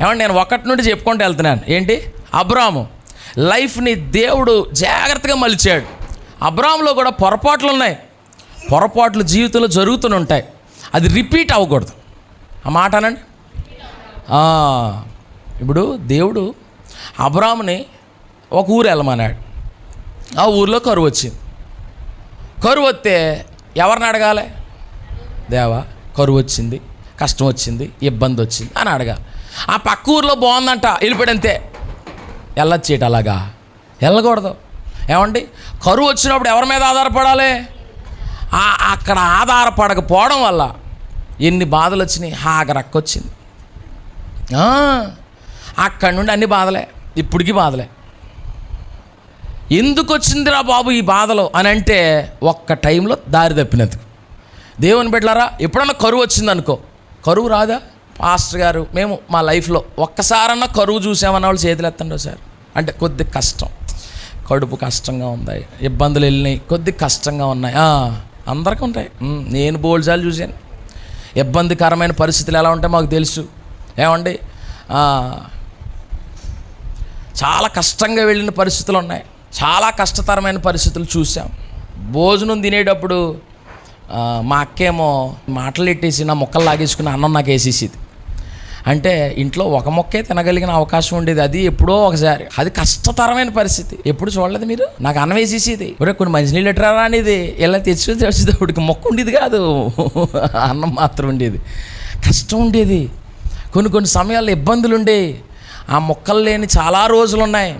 ఏమండి, నేను ఒకటి నుండి చెప్పుకుంటూ వెళ్తున్నాను. ఏంటి? అబ్రాము లైఫ్ని దేవుడు జాగ్రత్తగా మలిచాడు. అబ్రాములో కూడా పొరపాట్లు ఉన్నాయి. పొరపాట్లు జీవితంలో జరుగుతూనే ఉంటాయి. అది రిపీట్ అవ్వకూడదు. ఆ మాట అనండి. ఇప్పుడు దేవుడు అబ్రాముని ఒక ఊరు వెళ్ళమన్నాడు. ఆ ఊరిలో కరువు వచ్చింది. కరువు వస్తే ఎవరిని అడగాలి? దేవా, కరువు వచ్చింది, కష్టం వచ్చింది, ఇబ్బంది వచ్చింది అని అడగాలి. ఆ పక్క ఊరిలో బాగుందంట, వెళ్ళిపోయాడంతే. వెళ్ళొచ్చేట అలాగా వెళ్ళకూడదు. ఏమండి, కరువు వచ్చినప్పుడు ఎవరి మీద ఆధారపడాలి? అక్కడ ఆధారపడకపోవడం వల్ల ఎన్ని బాధలు వచ్చినాయి. ఆగరక్కొచ్చింది. అక్కడి నుండి అన్ని బాధలే, ఇప్పటికీ బాధలే. ఎందుకు వచ్చిందిరా బాబు ఈ బాధలు అని అంటే, ఒక్క టైంలో దారి తప్పినందుకు. దేవుని బిడ్డలారా, ఎప్పుడన్నా కరువు వచ్చిందనుకో, కరువు రాదా? పాస్టర్ గారు, మేము మా లైఫ్లో ఒక్కసారన్నా కరువు చూసామన్న వాళ్ళు చేతులు ఎత్తండి సార్. అంటే కొద్ది కష్టం, కడుపు కష్టంగా ఉంది, ఇబ్బందులు వెళ్ళినాయి, కొద్ది కష్టంగా ఉన్నాయి. అందరికీ ఉంటాయి. నేను బోల్సార్లు చూశాను. ఇబ్బందికరమైన పరిస్థితులు ఎలా ఉంటాయో మాకు తెలుసు. ఏమండి, చాలా కష్టంగా వెళ్ళిన పరిస్థితులు ఉన్నాయి. చాలా కష్టతరమైన పరిస్థితులు చూసాం. భోజనం తినేటప్పుడు మా అక్కేమో మాటలు ఎట్టేసి నా ముక్కలు లాగేసుకుని అన్నం నాకు వేసేసేది. అంటే ఇంట్లో ఒక మొక్కే తినగలిగిన అవకాశం ఉండేది. అది ఎప్పుడో ఒకసారి. అది కష్టతరమైన పరిస్థితి. ఎప్పుడు చూడలేదు మీరు? నాకు అన్నం వేసేసేది. ఒరే కొన్ని మంచినీళ్ళు ఎట్టరా అనేది ఇలా తెచ్చేటప్పటికి మొక్క ఉండేది కాదు, అన్నం మాత్రం ఉండేది. కష్టం ఉండేది. కొన్ని సమయాల్లో ఇబ్బందులు ఉండేవి. ఆ మొక్కలు లేని చాలా రోజులు ఉన్నాయి.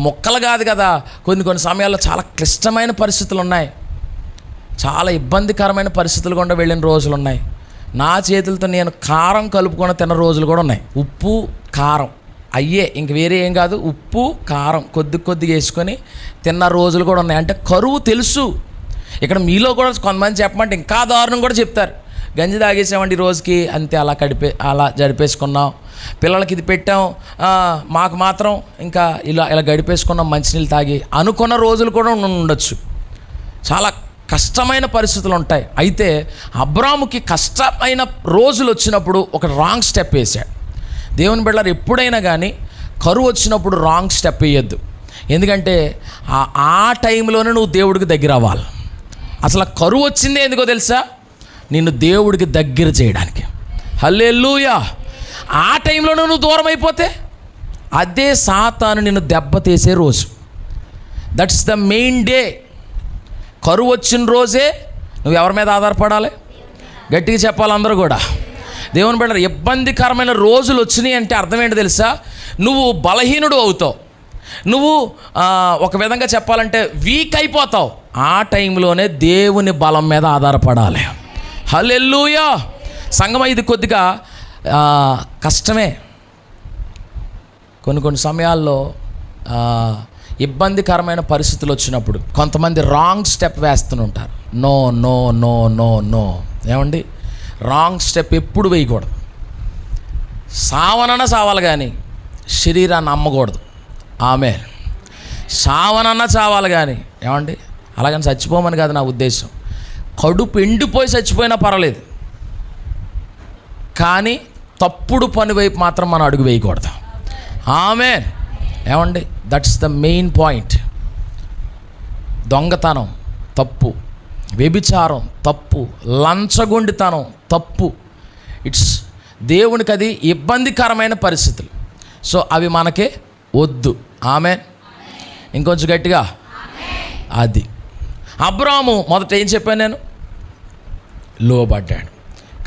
మొక్కలు కాదు కదా, కొన్ని సమయాల్లో చాలా క్లిష్టమైన పరిస్థితులు ఉన్నాయి. చాలా ఇబ్బందికరమైన పరిస్థితులు గుండా వెళ్ళిన రోజులు ఉన్నాయి. నా చేతులతో నేను కారం కలుపుకొని తిన్న రోజులు కూడా ఉన్నాయి. ఉప్పు కారం అయ్యే, ఇంక వేరే ఏం కాదు, ఉప్పు కారం కొద్దిగా వేసుకొని తిన్న రోజులు కూడా ఉన్నాయి. అంటే కరువు తెలుసు. ఇక్కడ మీలో కూడా కొంతమంది చెప్పమంటే ఇంకా దారుణం కూడా చెప్తారు. గంజి తాగేసామండి రోజుకి, అంతే, అలా గడిపేసుకున్నాం. పిల్లలకి ఇది పెట్టాం, మాకు మాత్రం ఇంకా ఇలా గడిపేసుకున్నాం మంచినీళ్ళు తాగి అనుకున్న రోజులు కూడా ఉండొచ్చు. చాలా కష్టమైన పరిస్థితులు ఉంటాయి. అయితే అబ్రాముకి కష్టమైన రోజులు వచ్చినప్పుడు ఒక రాంగ్ స్టెప్ వేశాడు. దేవుని బిడ్డలారా, ఎప్పుడైనా కానీ కరువు వచ్చినప్పుడు రాంగ్ స్టెప్ వేయొద్దు. ఎందుకంటే ఆ టైంలోనే నువ్వు దేవుడికి దగ్గర అవ్వాలి. అసలు కరువు వచ్చిందే ఎందుకో తెలుసా? నిన్ను దేవుడికి దగ్గర చేయడానికి. హల్లెలూయా. ఆ టైంలోనే నువ్వు దూరం అయిపోతే అదే సాతాను నిన్ను దెబ్బతీసే రోజు. That's the main day. కరువు వచ్చిన రోజే నువ్వు ఎవరి మీద ఆధారపడాలి? గట్టిగా చెప్పాలి అందరూ కూడా. దేవుని బిడ్డలారా, ఇబ్బందికరమైన రోజులు వచ్చినాయి అంటే అర్థం ఏంటో తెలుసా? నువ్వు బలహీనుడు అవుతావు. నువ్వు ఒక విధంగా చెప్పాలంటే వీక్ అయిపోతావు. ఆ టైంలోనే దేవుని బలం మీద ఆధారపడాలి. హల్లెలూయా. సంగమా, ఇది కొద్దిగా కష్టమే. కొన్ని సమయాల్లో ఇబ్బందికరమైన పరిస్థితులు వచ్చినప్పుడు కొంతమంది రాంగ్ స్టెప్ వేస్తుంటారు. No no no no no. ఏమండి, రాంగ్ స్టెప్ ఎప్పుడు వేయకూడదు. సావనన్నా సావాలి కానీ శరీరాన్ని అమ్మకూడదు. ఆమె సావనన్నా చావాలి కానీ, ఏమండి, అలాగని చచ్చిపోమని కాదు నా ఉద్దేశం. కడుపు ఎండిపోయి చచ్చిపోయినా పర్వాలేదు, కానీ తప్పుడు పని వైపు మాత్రం మనం అడుగు వేయకూడదు. ఆమెన్. ఏమండి, దట్స్ ద మెయిన్ పాయింట్. దొంగతనం తప్పు, వ్యభిచారం తప్పు, లంచగొండితనం తప్పు. ఇట్స్ దేవునికి అది ఇబ్బందికరమైన పరిస్థితులు. సో అవి మనకే వద్దు. ఆమెన్. ఇంకొంచెం గట్టిగా. అది అబ్రాము మొదట ఏం చెప్పాను నేను? లోబడ్డాడు.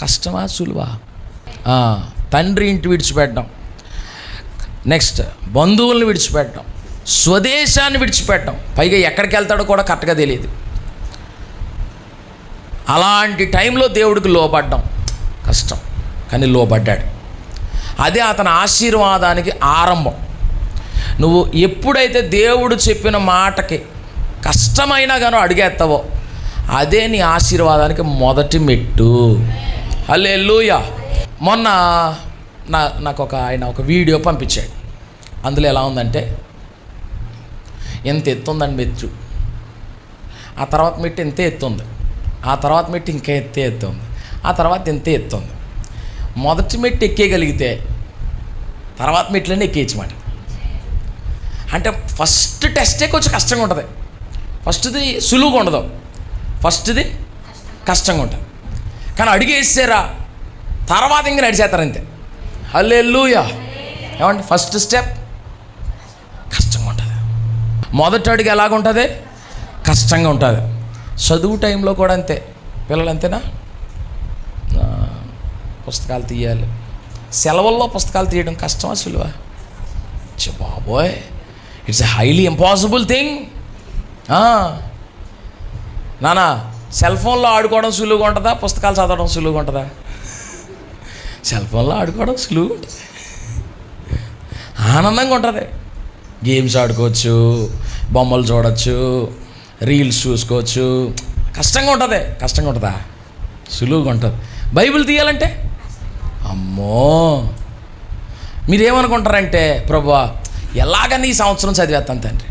కష్టమా సులువా? తండ్రి ఇంటి విడిచిపెట్టడం, నెక్స్ట్ బంధువులను విడిచిపెట్టడం, స్వదేశాన్ని విడిచిపెట్టడం, పైగా ఎక్కడికి వెళ్తాడో కూడా కరెక్ట్గా తెలియదు. అలాంటి టైంలో దేవుడికి లోబడ్డం కష్టం, కానీ లోబడ్డాడు. అదే అతని ఆశీర్వాదానికి ఆరంభం. నువ్వు ఎప్పుడైతే దేవుడు చెప్పిన మాటకి కష్టమైనా కానీ అడిగేస్తావో అదే నీ ఆశీర్వాదానికి మొదటి మెట్టు. హల్లెలూయా. మొన్న నాకు ఆయన ఒక వీడియో పంపించాడు. అందులో ఎలా ఉందంటే, ఎంత ఎత్తుందండి మెట్టు, ఆ తర్వాత మెట్టు ఎంతే ఎత్తుంది, ఆ తర్వాత మెట్టు ఇంకా ఎత్తుంది, ఆ తర్వాత ఎంతే ఎత్తుంది. మొదటి మెట్టు ఎక్కేయగలిగితే తర్వాత మెట్లన్నీ ఎక్కేయచ్చమాట. అంటే ఫస్ట్ టెస్టే కొంచెం కష్టంగా ఉంటుంది, ఫస్ట్ది సులువుగా ఉండదు, ఫస్ట్ది కష్టంగా ఉంటుంది. కానీ అడిగేసారా తర్వాత ఇంకా నడిచేస్తారు అంతే. హల్లెలూయా. ఏమంటే ఫస్ట్ స్టెప్ కష్టంగా ఉంటుంది, మొదటి అడుగు ఎలాగుంటుంది, కష్టంగా ఉంటుంది. చదువు టైంలో కూడా అంతే. పిల్లలు అంతేనా, పుస్తకాలు తీయాలి, సెలవుల్లో పుస్తకాలు తీయడం కష్టమా సులువా? బాబోయ్, it's a highly impossible thing. నానా, సెల్ ఫోన్లో ఆడుకోవడం సులువుగా ఉంటుందా, పుస్తకాలు చదవడం సులువుగా ఉంటుందా? సెల్ ఫోన్లో ఆడుకోవడం సులువుగా ఉంటుంది, ఆనందంగా ఉంటుంది. గేమ్స్ ఆడుకోవచ్చు, బొమ్మలు చూడవచ్చు, రీల్స్ చూసుకోవచ్చు. కష్టంగా ఉంటుంది, కష్టంగా ఉంటుందా? సులువుగా ఉంటుంది. బైబిల్ తీయాలంటే అమ్మో, మీరేమనుకుంటారంటే, ప్రభువా ఎలాగని ఈ సంవత్సరం చదివేస్తాను తండ్రి,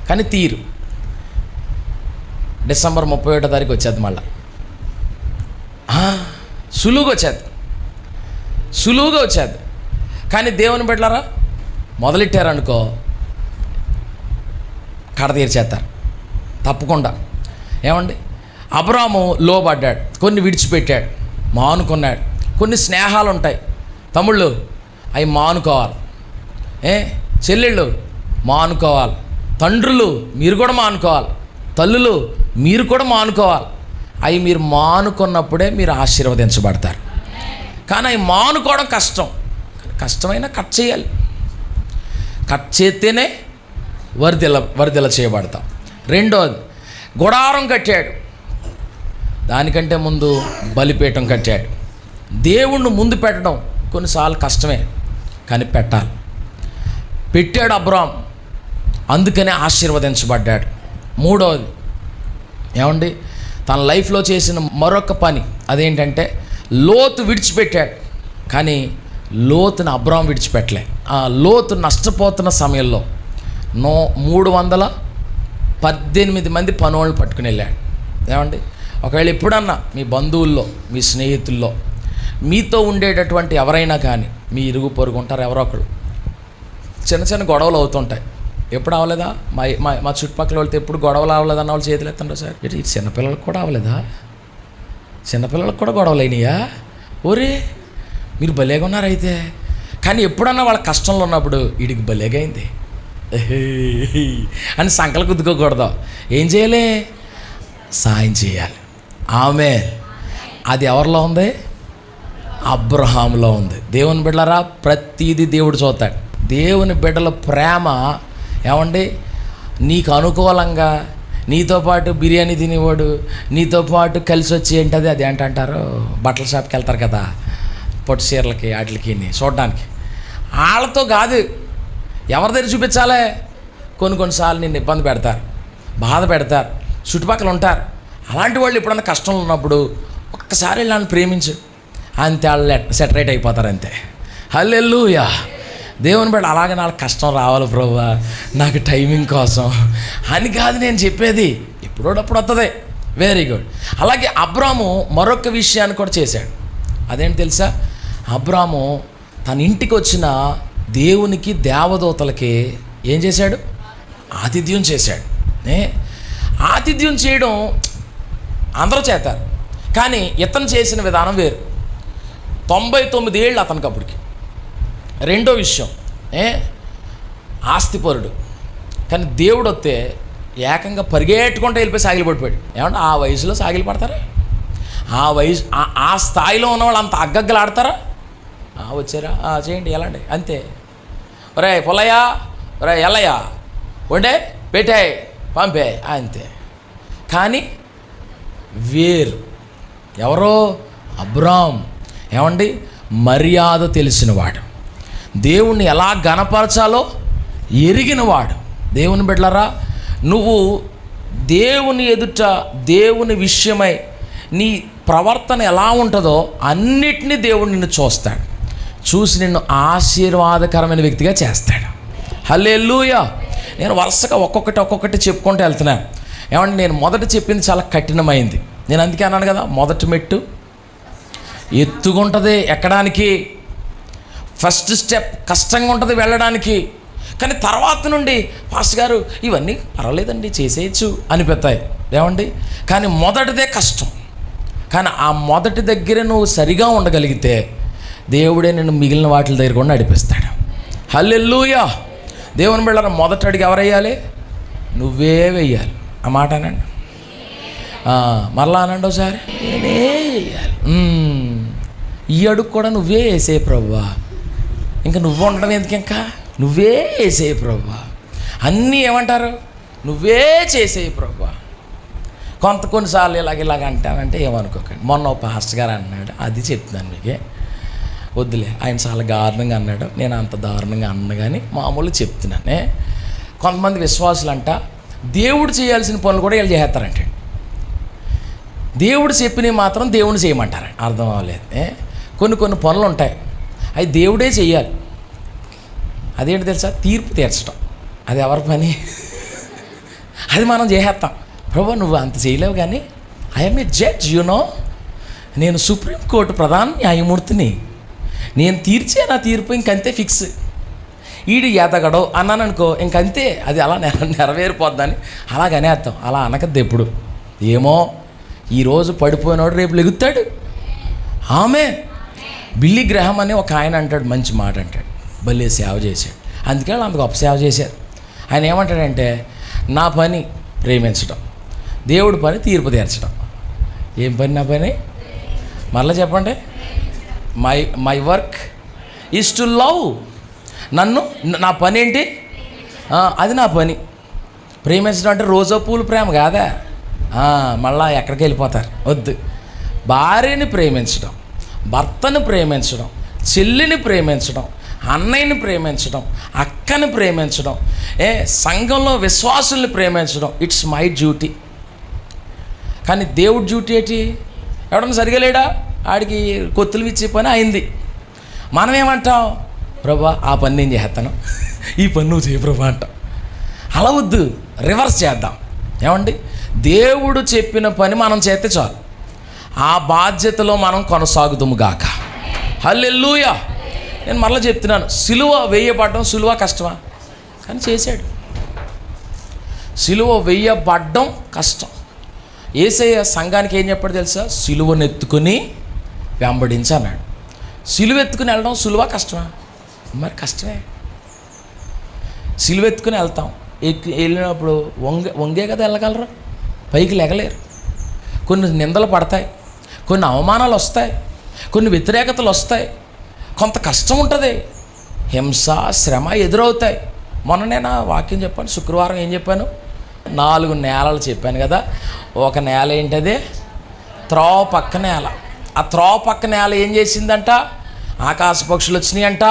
కానీ తీరు డిసెంబర్ 31వ తారీఖు వచ్చేది, మళ్ళా సులువుగా వచ్చేది, సులువుగా వచ్చేది. కానీ దేవుని బిడ్డలారా మొదలెట్టారనుకో కడ తీర్చేస్తారు తప్పకుండా. ఏమండి, అబ్రాము లోబడ్డాడు, కొన్ని విడిచిపెట్టాడు, మానుకున్నాడు. కొన్ని స్నేహాలు ఉంటాయి తమ్ముళ్ళు, అవి మానుకోవాలి. చెల్లెళ్ళు మానుకోవాలి, తండ్రులు మీరు కూడా మానుకోవాలి, తల్లులు మీరు కూడా మానుకోవాలి. అవి మీరు మానుకున్నప్పుడే మీరు ఆశీర్వదించబడతారు. కానీ అవి మానుకోవడం కష్టం, కష్టమైనా కట్ చేయాలి. కట్ చేస్తేనే వరిదిల చేయబడతాం. రెండోది, గుడారం కట్టాడు, దానికంటే ముందు బలిపీఠం కట్టాడు. దేవుణ్ణి ముందు పెట్టడం కొన్నిసార్లు కష్టమే, కానీ పెట్టాలి. పెట్టాడు అబ్రాం, అందుకనే ఆశీర్వదించబడ్డాడు. మూడవది, ఏమండి, తన లైఫ్లో చేసిన మరొక పని అదేంటంటే లోతు విడిచిపెట్టాడు. కానీ లోతుని అబ్రాం విడిచిపెట్టలే. ఆ లోతు నష్టపోతున్న సమయంలో 318 మంది పనోళ్ళు పట్టుకుని వెళ్ళాడు. ఏమండి, ఒకవేళ ఎప్పుడన్నా మీ బంధువుల్లో, మీ స్నేహితుల్లో, మీతో ఉండేటటువంటి ఎవరైనా కానీ, మీ ఇరుగు పొరుగు ఉంటారు ఎవరో ఒకరు, చిన్న చిన్న గొడవలు అవుతుంటాయి. ఎప్పుడు అవ్వలేదా? మా చుట్టుపక్కల వాళ్ళతో ఎప్పుడు గొడవలు అవ్వలేదన్న వాళ్ళు చేతులు ఎత్తండి సార్. ఇది చిన్నపిల్లలకు కూడా అవ్వలేదా? చిన్నపిల్లలకు కూడా గొడవలు అయినాయా? ఓరే, మీరు భలేగా ఉన్నారైతే. కానీ ఎప్పుడన్నా వాళ్ళ కష్టంలో ఉన్నప్పుడు వీడికి భలేగా అయింది అని సంకలు గుద్దుకోకూడదు. ఏం చేయాలి? సాయం చేయాలి. ఆమేన్. అది ఎవరిలో ఉంది? అబ్రహాములో ఉంది. దేవుని బిడ్డలారా, ప్రతిదీ దేవుడు చూస్తాడు. దేవుని బిడ్డల ప్రేమ, ఏమండి, నీకు అనుకూలంగా నీతో పాటు బిర్యానీ తినేవాడు, నీతో పాటు కలిసి వచ్చి ఏంటది అది ఏంటంటారు, బట్టల షాప్కి వెళ్తారు కదా పొట్టు చీరలకి వాటికి చూడడానికి, వాళ్ళతో కాదు, ఎవరి దగ్గర చూపించాలి? కొన్నిసార్లు నిన్ను ఇబ్బంది పెడతారు, బాధ పెడతారు, చుట్టుపక్కల ఉంటారు. అలాంటి వాళ్ళు ఎప్పుడన్నా కష్టంలో ఉన్నప్పుడు ఒక్కసారి నన్ను ప్రేమించు, అంతే, వాళ్ళు సెటరేట్ అయిపోతారు అంతే. హల్లెలూయా. దేవుని బట్టి అలాగే నాకు కష్టం రావాలి ప్రభువా, నాకు టైమింగ్ కోసం అని కాదు నేను చెప్పేది, ఎప్పుడోడప్పుడు వస్తుంది. Very good. అలాగే అబ్రాము మరొక విషయాన్ని కూడా చేశాడు. అదేంటి తెలుసా? అబ్రాము తన ఇంటికి వచ్చిన దేవునికి, దేవదూతలకి ఏం చేశాడు? ఆతిథ్యం చేశాడు. ఆతిథ్యం చేయడం అందరూ చేస్తారు, కానీ ఇతను చేసిన విధానం వేరు. 99 ఏళ్ళు అతనికి అప్పటికి. రెండో విషయం, ఆస్తిపరుడు. కానీ దేవుడు వస్తే ఏకంగా పరిగెట్టుకుంటూ వెళ్ళిపోయి సాగిలిపడిపోయాడు. ఏమంటే ఆ వయసులో సాగిలిపడతారా? ఆ స్థాయిలో ఉన్నవాళ్ళు అంత అగ్గగ్గలాడతారా? వచ్చారా, చేయండి, ఎలాండి, అంతే. ఒరే పొల్లయ్యా, ఒరే ఎల్లయ్యా, వండే పెట్టాయి, పంపే, అంతే. కానీ వేరు ఎవరో? అబ్రాం. ఏమండి, మర్యాద తెలిసినవాడు, దేవుణ్ణి ఎలా గణపరచాలో ఎరిగినవాడు. దేవుని బిడ్డలారా, నువ్వు దేవుని ఎదుట దేవుని విషయమై నీ ప్రవర్తన ఎలా ఉంటుందో అన్నిటినీ దేవుడు నిన్ను చూస్తాడు, చూసి నిన్ను ఆశీర్వాదకరమైన వ్యక్తిగా చేస్తాడు. హల్లెలూయా. నేను వరుసగా ఒక్కొక్కటి చెప్పుకుంటూ వెళ్తున్నాను. ఏమంటే నేను మొదట చెప్పింది చాలా కఠినమైంది. నేను అందుకే అన్నాను కదా, మొదటి మెట్టు ఎత్తుగుంటుంది ఎక్కడానికి, ఫస్ట్ స్టెప్ కష్టంగా ఉంటుంది వెళ్ళడానికి. కానీ తర్వాత నుండి పాస్టర్ గారు ఇవన్నీ పర్వాలేదండి చేసేయచ్చు అనిపిస్తాయి. ఏమండి, కానీ మొదటిదే కష్టం. కానీ ఆ మొదటి దగ్గర నువ్వు సరిగా ఉండగలిగితే దేవుడే నిన్ను మిగిలిన వాటి దగ్గర కూడా నడిపిస్తాడు. హల్లెలూయా. దేవుని బిడ్డలారా, మొదటి అడుగు ఎవరు వేయాలి? నువ్వే వెయ్యాలి. ఆ మాట అనండి, మరలా అనండి ఒకసారి. నేనే వేయాలి. ఈ అడుగు కూడా నువ్వే వేసే ప్రభువా, ఇంకా నువ్వు ఉండడం ఎందుకు, ఇంకా నువ్వే వేసే ప్రభువా. అన్నీ ఏమంటారు? నువ్వే చేసే ప్రభువా. కొన్నిసార్లు ఇలాగ అంటానంటే ఏమనుకోకండి. మొన్న ఒక పాస్టర్ గారు అన్నాడు, అది చెప్తున్నాను మీకే, వద్దులే ఆయన చాలా దారుణంగా అన్నాడు, నేను అంత దారుణంగా అన్నా కానీ మామూలు చెప్తున్నానే. కొంతమంది విశ్వాసులు అంట దేవుడు చేయాల్సిన పనులు కూడా వీళ్ళు చేస్తారంటే, దేవుడు చెప్పినవి మాత్రం దేవుడిని చేయమంటారు. అర్థం అవ్వలేదు. కొన్ని పనులు ఉంటాయి, అవి దేవుడే చెయ్యాలి. అదేంటి తెలుసా? తీర్పు తీర్చడం. అది ఎవరి పని? అది మనం చేసేస్తాం. ప్రభు నువ్వు అంత చేయలేవు, కానీ ఐఎమ్ ఏ జడ్జ్, యూనో, నేను సుప్రీంకోర్టు ప్రధాన న్యాయమూర్తిని, నేను తీర్చే నా తీర్పు ఇంకంతే ఫిక్స్. ఈడు ఎదగడో అన్నాను అనుకో, ఇంకంతే, అది అలా నెరవేరిపోద్దని అలాగనే అర్థం. అలా అనకద్దు ఎప్పుడు. ఏమో ఈరోజు పడిపోయినాడు రేపు లెగుతాడు. ఆమె బిల్లీ గ్రహం అని ఒక ఆయన అంటాడు, మంచి మాట అంటాడు, భలే సేవ చేశాడు. అందుకే వాళ్ళు అంత గొప్ప సేవ చేశారు. ఆయన ఏమంటాడంటే, నా పని ప్రేమించడం, దేవుడి పని తీర్పు తీర్చడం. ఏం పని నా పని? మరలా చెప్పండి. My work is to love. నా పని ఏంటి? అది నా పని. ప్రేమించడం అంటే రోజా పూలు ప్రేమ కాదా? మళ్ళా ఎక్కడికి వెళ్ళిపోతారు, వద్దు. భార్యని ప్రేమించడం, భర్తను ప్రేమించడం, చెల్లిని ప్రేమించడం, అన్నయ్యని ప్రేమించడం, అక్కని ప్రేమించడం, సంఘంలో విశ్వాసుల్ని ప్రేమించడం, ఇట్స్ మై డ్యూటీ. కానీ దేవుడి డ్యూటీ ఏంటి? ఎవడన్నా సరిగా లేడా? ఆడికి కొత్తులు ఇచ్చే పని అయింది. మనం ఏమంటాం? ప్రభా ఆ పని నేను చేస్తాను, ఈ పని నువ్వు చేయ ప్రభా అంటాం. అలా వద్దు, రివర్స్ చేద్దాం. ఏమండి, దేవుడు చెప్పిన పని మనం చేస్తే చాలు, ఆ బాధ్యతలో మనం కొనసాగుదుము గాక. హల్లెలూయా. నేను మరలా చెప్తున్నాను, సిలువ వేయబడ్డం సులువ కష్టమా? కానీ చేశాడు. సిలువ వేయబడ్డం కష్టం. యేసయ్య సంఘానికి ఏం చెప్పాడు తెలుసా? సిలువను ఎత్తుకొని వెంబడించి అన్నాడు. సిలువ ఎత్తుకుని వెళ్ళడం సులువా కష్టమా? మరి కష్టమే. సిలువ ఎత్తుకుని వెళ్తాం, వెళ్ళినప్పుడు వంగే కదా వెళ్ళగలరు, పైకి లెగలేరు. కొన్ని నిందలు పడతాయి, కొన్ని అవమానాలు వస్తాయి, కొన్ని వ్యతిరేకతలు వస్తాయి, కొంత కష్టం ఉంటుంది, హింస శ్రమ ఎదురవుతాయి. మొన్న నేను వాక్యం చెప్పాను, శుక్రవారం ఏం చెప్పాను? 4 నేలలు చెప్పాను కదా. ఒక నేల ఏంటది? త్రోవ పక్క నేల. ఆ త్రోవ పక్క నేల ఏం చేసిందంట? ఆకాశ పక్షులు వచ్చినాయి అంట,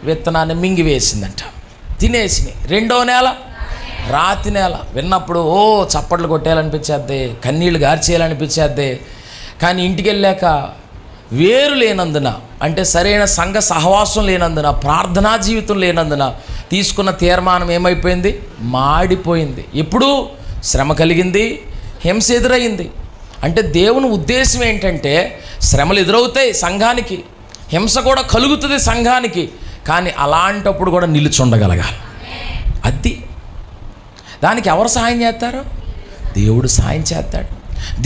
విత్తనాన్ని మింగి వేసిందంట, తినేసినాయి. రెండో నేల రాతి నేల. విన్నప్పుడు చప్పట్లు కొట్టేయాలనిపించేద్ది, కన్నీళ్ళు గార్చేయాలనిపించేద్ది. కానీ ఇంటికి వెళ్ళాక వేరు లేనందున, అంటే సరైన సంఘ సహవాసం లేనందున, ప్రార్థనా జీవితం లేనందున తీసుకున్న తీర్మానం ఏమైపోయింది? మాడిపోయింది. ఎప్పుడు? శ్రమ కలిగింది, హింస ఎదురయ్యింది. అంటే దేవుని ఉద్దేశం ఏంటంటే, శ్రమలు ఎదురవుతాయి సంఘానికి, హింస కూడా కలుగుతుంది సంఘానికి, కానీ అలాంటప్పుడు కూడా నిలుచుండగలగాలి. అది దానికి ఎవరు సహాయం చేస్తారు? దేవుడు సహాయం చేస్తాడు.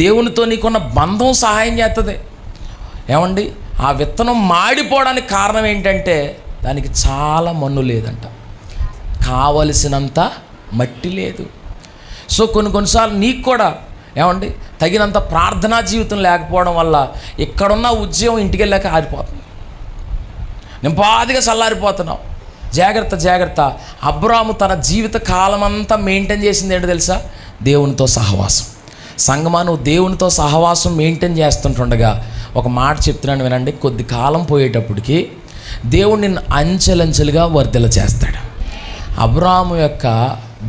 దేవునితో నీకున్న బంధం సహాయం చేస్తుంది. ఏమండి, ఆ విత్తనం మాడిపోవడానికి కారణం ఏంటంటే దానికి చాలా మన్ను లేదంట, కావలసినంత మట్టి లేదు. సో కొన్నిసార్లు నీకు కూడా ఏమండి తగినంత ప్రార్థనా జీవితం లేకపోవడం వల్ల ఇక్కడున్న ఉద్యోగం ఇంటికి వెళ్ళాక ఆరిపోతుంది, నింపాదిగా చల్లారిపోతున్నావు. జాగ్రత్త. అబ్రాము తన జీవిత కాలం అంతా మెయింటైన్ చేసింది ఏంటో తెలుసా? దేవునితో సహవాసం. సంగమా, నువ్వు దేవునితో సహవాసం మెయింటైన్ చేస్తుంటుండగా ఒక మాట చెప్తున్నాను వినండి. కొద్ది కాలం పోయేటప్పటికి దేవుడు నిన్ను అంచెలంచెలుగా వర్ధిల్ల చేస్తాడు. అబ్రాము యొక్క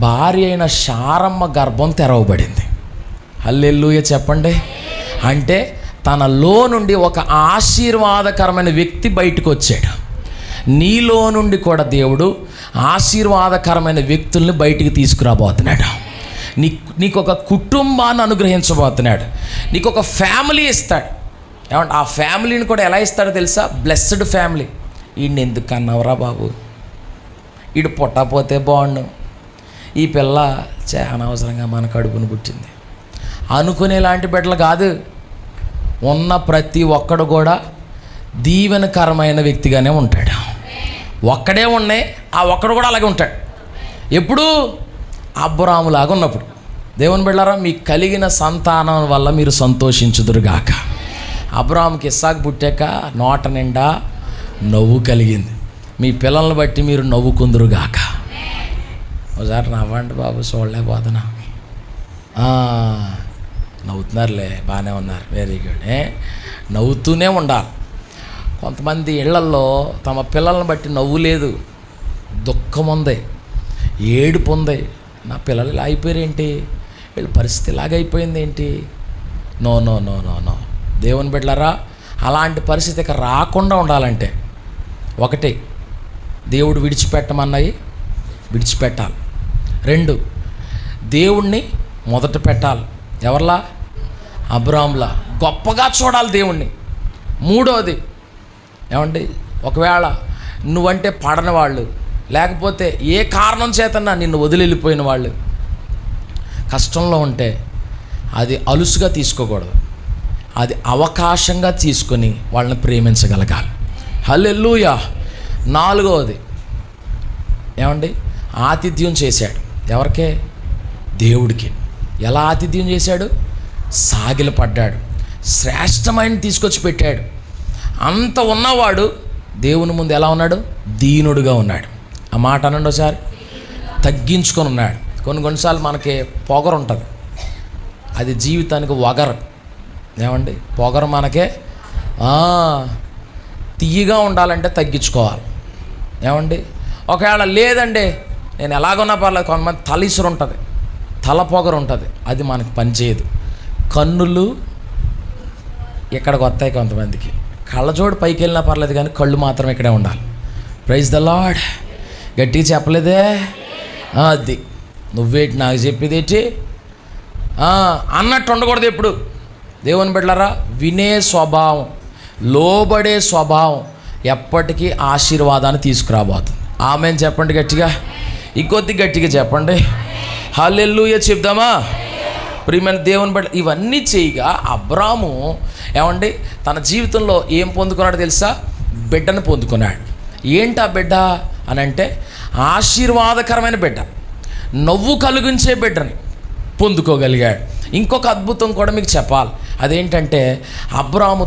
భార్య అయిన శారమ్మ గర్భం తెరవబడింది. హల్లెలూయా చెప్పండి. అంటే తనలో నుండి ఒక ఆశీర్వాదకరమైన వ్యక్తి బయటకు వచ్చాడు. నీలో నుండి కూడా దేవుడు ఆశీర్వాదకరమైన వ్యక్తుల్ని బయటికి తీసుకురాబోతున్నాడు. నీకు ఒక కుటుంబాన్ని అనుగ్రహించబోతున్నాడు. నీకు ఒక ఫ్యామిలీ ఇస్తాడు. ఏమంటే ఆ ఫ్యామిలీని కూడా ఎలా ఇస్తాడో తెలుసా? Blessed family. ఈయన ఎందుకు అన్నావురా బాబు, ఈడు పుట్టకపోతే బాగుండు, ఈ పిల్ల అనవసరంగా మన కడుపును పుట్టింది అనుకునేలాంటి బిడ్డలు కాదు. ఉన్న ప్రతి ఒక్కడు కూడా దీవెనకరమైన వ్యక్తిగానే ఉంటాడు. ఒక్కడే ఉన్నాయి, ఆ ఒక్కడు కూడా అలాగే ఉంటాడు. ఎప్పుడు? అబ్రాహాములాగా ఉన్నప్పుడు. దేవుని బిడ్డలారా, మీకు కలిగిన సంతానం వల్ల మీరు సంతోషించుదురుగాక. అబ్రాహాముకి ఇస్సాకు పుట్టాక నోట నిండా నవ్వు కలిగింది. మీ పిల్లల్ని బట్టి మీరు నవ్వుకుందురుగాక. ఒకసారి నవ్వండి బాబు, చూడలేకపోతున్నా. నవ్వుతున్నారులే, బాగానే ఉన్నారు, వెరీ గుడ్. నవ్వుతూనే ఉండాలి. కొంతమంది ఇళ్లల్లో తమ పిల్లల్ని బట్టి నవ్వు లేదు, దుఃఖం ఉంది, ఏడుపు ఉంది. నా పిల్లలు ఇలా అయిపోయారేంటి, వీళ్ళ పరిస్థితి ఇలాగైపోయింది ఏంటి? No no no no no దేవుని బిడ్డలారా, అలాంటి పరిస్థితి ఇక రాకుండా ఉండాలంటే ఒకటి, దేవుడు విడిచిపెట్టమన్నాయి విడిచిపెట్టాలి. 2, దేవుణ్ణి మొదట పెట్టాలి. ఎవరిలా? అబ్రాహాములా గొప్పగా చూడాలి దేవుణ్ణి. 3వది ఏమండి, ఒకవేళ నువ్వంటే పడని వాళ్ళు, లేకపోతే ఏ కారణం చేతన్నా నిన్ను వదిలి వెళ్ళిపోయిన వాళ్ళు కష్టంలో ఉంటే అది అలుసుగా తీసుకోకూడదు, అది అవకాశంగా తీసుకొని వాళ్ళని ప్రేమించగలగాలి. హల్లెలూయా. 4వది ఏమండి, ఆతిథ్యం చేశాడు. ఎవరికే? దేవుడికి. ఎలా ఆతిథ్యం చేశాడు? సాగిలపడ్డాడు, శ్రేష్టమైన తీసుకొచ్చి పెట్టాడు. అంత ఉన్నవాడు దేవుని ముందు ఎలా ఉన్నాడు? దీనుడుగా ఉన్నాడు. ఆ మాట అనండి ఒకసారి. తగ్గించుకొని ఉన్నాడు. కొన్నిసార్లు మనకి పొగరు ఉంటుంది, అది జీవితానికి వగరు. ఏమండి, పొగరు మనకే. తీయగా ఉండాలంటే తగ్గించుకోవాలి. ఏమండి, ఒకవేళ లేదండి నేను ఎలాగున్నా పర్లేదు, కొంతమంది తల ఇసురు ఉంటుంది, తల పొగరు ఉంటుంది, అది మనకు పనిచేయదు. కన్నులు ఇక్కడికి వస్తాయి కొంతమందికి, కళ్ళజోడు పైకి వెళ్ళినా పర్లేదు కానీ కళ్ళు మాత్రం ఇక్కడే ఉండాలి. Praise the Lord. గట్టిగా చెప్పలేదే? అది నువ్వేటి నాకు చెప్పేదేటి అన్నట్టు ఉండకూడదు ఎప్పుడు. దేవుని బిడ్డలారా, వినే స్వభావం, లోబడే స్వభావం ఎప్పటికీ ఆశీర్వాదాన్ని తీసుకురాబోతుంది. ఆమెన్ చెప్పండి గట్టిగా, ఇంకొద్ది గట్టిగా చెప్పండి. హల్లెలూయా చెప్దామా? ప్రియమైన దేవుని బిడ్డ, ఇవన్నీ చేయగా అబ్రాము ఏమండి తన జీవితంలో ఏం పొందుకున్నాడో తెలుసా? బిడ్డను పొందుకున్నాడు. ఏంటి ఆ బిడ్డ అని అంటే, ఆశీర్వాదకరమైన బిడ్డ, నవ్వు కలిగించే బిడ్డని పొందుకోగలిగాడు. ఇంకొక అద్భుతం కూడా మీకు చెప్పాలి. అదేంటంటే, అబ్రాము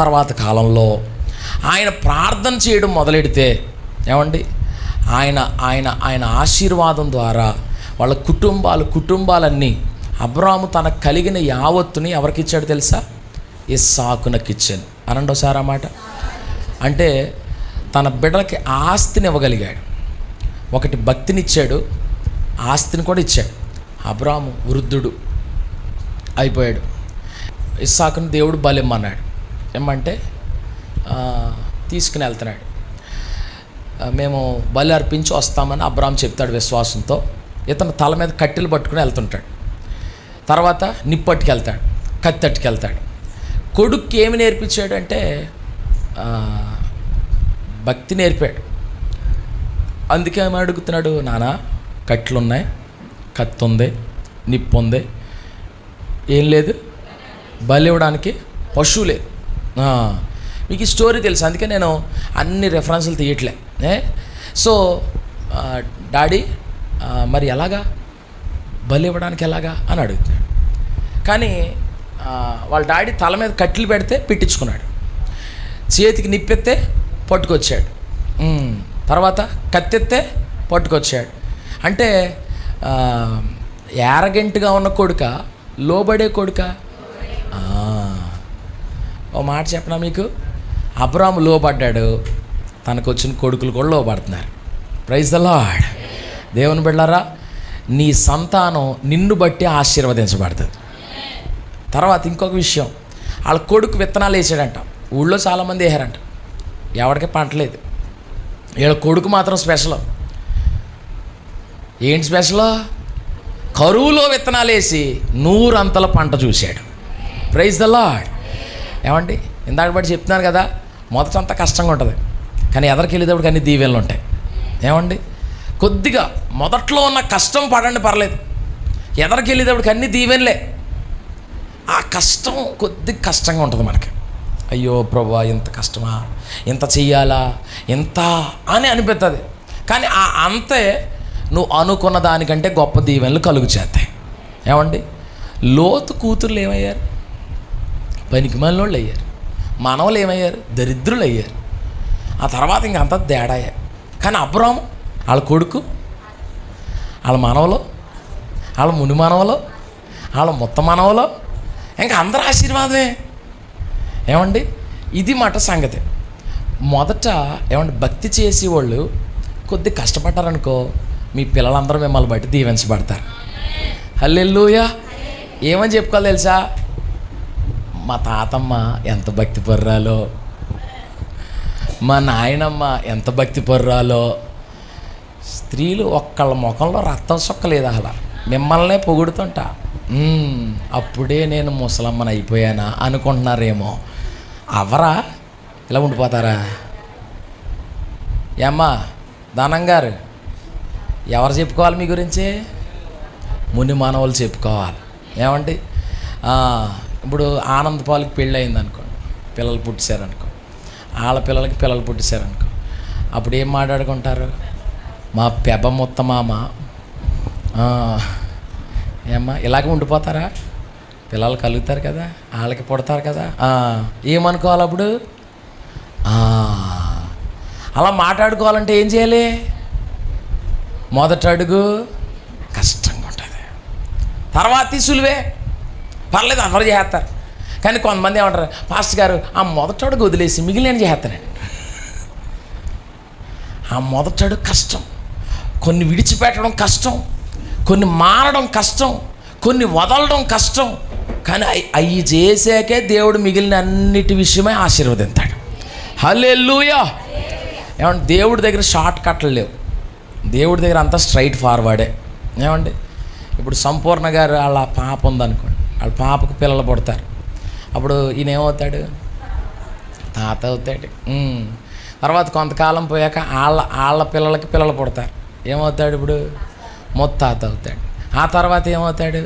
తర్వాత కాలంలో ఆయన ప్రార్థన చేయడం మొదలెడితే ఏమండి ఆయన ఆశీర్వాదం ద్వారా వాళ్ళ కుటుంబాలన్నీ అబ్రాము తనకు కలిగిన యావత్తుని ఎవరికి ఇచ్చాడు తెలుసా? ఇస్సాకునకి ఇచ్చాను. అనండి ఒకసారి ఆ మాట. అంటే తన బిడ్డలకి ఆస్తిని ఇవ్వగలిగాడు. ఒకటి భక్తినిచ్చాడు, ఆస్తిని కూడా ఇచ్చాడు. అబ్రాము వృద్ధుడు అయిపోయాడు. ఇస్సాకుని దేవుడు బలిమ్మన్నాడు. ఏమంటే తీసుకుని వెళ్తున్నాడు. మేము బలి అర్పించి వస్తామని అబ్రాము చెప్తాడు విశ్వాసంతో. ఇతను తల మీద కట్టెలు పట్టుకుని వెళ్తుంటాడు. తర్వాత నిప్పట్టుకెళ్తాడు, కత్తట్టుకెళ్తాడు. కొడుక్కి ఏమి నేర్పించాడు అంటే భక్తి నేర్పాడు. అందుకే ఏమి అడుగుతున్నాడు? నాన్న, కట్టెలు ఉన్నాయి, కత్తి ఉంది, నిప్పు ఉంది, ఏం లేదు, బలి ఇవ్వడానికి పశువు లేదు. మీకు ఈ స్టోరీ తెలుసు, అందుకే నేను అన్ని రెఫరెన్సులు తీయట్లే. సో డాడీ మరి ఎలాగా బలి ఇవ్వడానికి ఎలాగా అని అడుగుతాడు. కానీ వాళ్ళ డాడీ తల మీద కట్టెలు పెడితే పెట్టించుకున్నాడు, చేతికి నిప్పెత్తే పట్టుకొచ్చాడు, తర్వాత కత్తెత్తే పట్టుకొచ్చాడు. అంటే యారగెంట్గా ఉన్న కొడుక, లోబడే కొడుక? ఓ మాట చెప్పనా మీకు, అబ్రాము లోబడ్డాడు, తనకు వచ్చిన కొడుకులు కూడా లోబడుతున్నారు. Praise the lord. దేవుని బిడ్డలారా, నీ సంతానం నిన్ను బట్టి ఆశీర్వదించబడుతుంది. తర్వాత ఇంకొక విషయం, వాళ్ళ కొడుకు విత్తనాలు వేసాడంట. ఊళ్ళో చాలామంది వేసారంట, ఎవరికి పంటలేదు. వీళ్ళ కొడుకు మాత్రం స్పెషల్. ఏంటి స్పెషల్? కరువులో విత్తనాలు వేసి 100 అంతల పంట చూశాడు. Praise the Lord. ఏమండి, ఇందాక బట్టి చెప్తున్నాను కదా, మొదటంతా కష్టంగా ఉంటుంది, కానీ ఎదరికి వెళ్ళేటప్పుడు అన్ని దీవెనలు ఉంటాయి. ఏమండి, కొద్దిగా మొదట్లో ఉన్న కష్టం పడండి, పర్లేదు. ఎదరికి వెళ్ళేటప్పటికి అన్ని దీవెనలే. ఆ కష్టం కొద్దిగా కష్టంగా ఉంటుంది మనకి. అయ్యో ప్రభువా, ఇంత కష్టమా, ఇంత చెయ్యాలా, ఇంత అని అనిపిస్తుంది. కానీ ఆ అంతే నువ్వు అనుకున్న దానికంటే గొప్ప దీవెనలు కలుగు చేస్తాయి. ఏమండి, లోతు కూతుర్లు ఏమయ్యారు? పనికిమాలినోళ్ళు అయ్యారు. మనవలు ఏమయ్యారు? దరిద్రులు అయ్యారు. ఆ తర్వాత ఇంకంతా తేడాయే. కానీ అబ్రాము, వాళ్ళ కొడుకు, వాళ్ళ మనవలు, వాళ్ళ ముని మనవలు, వాళ్ళ మొత్తం మనవలు, ఇంకా అందరూ ఆశీర్వాదమే. ఏమండి, ఇది మాట సంగతి. మొదట ఏమండి, భక్తి చేసేవాళ్ళు కొద్ది కష్టపడ్డారనుకో, మీ పిల్లలందరూ మిమ్మల్ని బట్టి దీవెంచబడతారు. హల్లెలూయా. ఏమని చెప్పుకోవాలి తెలుసా? మా తాతమ్మ ఎంత భక్తి పర్రాలో, మా నాయనమ్మ ఎంత భక్తి పర్రాలో. స్త్రీలు ఒక్కళ్ళ ముఖంలో రక్తం సొక్కలేదు, అలా మిమ్మల్నే పొగుడుతుంటా. అప్పుడే నేను ముసలమ్మని అయిపోయానా అనుకుంటున్నారేమో. అవరా ఇలా ఉండిపోతారా? ఏమ్మా దానం గారు, ఎవరు చెప్పుకోవాలి మీ గురించి? ముని మానవులు చెప్పుకోవాలి. ఏమండి, ఇప్పుడు ఆనంద్ పాలకి పెళ్ళి అయింది అనుకోండి, పిల్లలు పుట్టేశారనుకో, వాళ్ళ పిల్లలకి పిల్లలు పుట్టేశారనుకో, అప్పుడు ఏం మాట్లాడుకుంటారు? మా పెబ మొత్త మామ. ఏమ్మా ఇలాగే ఉండిపోతారా? పిల్లలు కలుగుతారు కదా, వాళ్ళకి పుడతారు కదా, ఏమనుకోవాలి అప్పుడు? అలా మాట్లాడుకోవాలంటే ఏం చేయాలి? మొదట అడుగు కష్టంగా ఉంటుంది, తర్వాత సులువే, పర్లేదు అందరూ చేస్తారు. కానీ కొంతమంది ఏమంటారు, పాస్టర్ గారు ఆ మొదట అడుగు వదిలేసి మిగిలిన చేస్తానండి. ఆ మొదట అడుగు కష్టం, కొన్ని విడిచిపెట్టడం కష్టం, కొన్ని మారడం కష్టం, కొన్ని వదలడం కష్టం. కానీ అవి చేసాకే దేవుడు మిగిలిన అన్నిటి విషయమై ఆశీర్వదిస్తాడు. హల్లెలూయా. ఏమంటే దేవుడి దగ్గర షార్ట్ కట్లు లేవు, దేవుడి దగ్గర అంతా స్ట్రైట్ ఫార్వర్డే. ఏమండి, ఇప్పుడు సంపూర్ణ గారు వాళ్ళ పాప ఉందనుకోండి, వాళ్ళ పాపకు పిల్లలు పుడతారు. అప్పుడు ఈయన ఏమవుతాడు? తాత అవుతాడు. తర్వాత కొంతకాలం పోయాక వాళ్ళ పిల్లలకి పిల్లలు పుడతారు. ఏమవుతాడు? ఇప్పుడు ముత్తాత అవుతాడు. ఆ తర్వాత ఏమవుతాడు?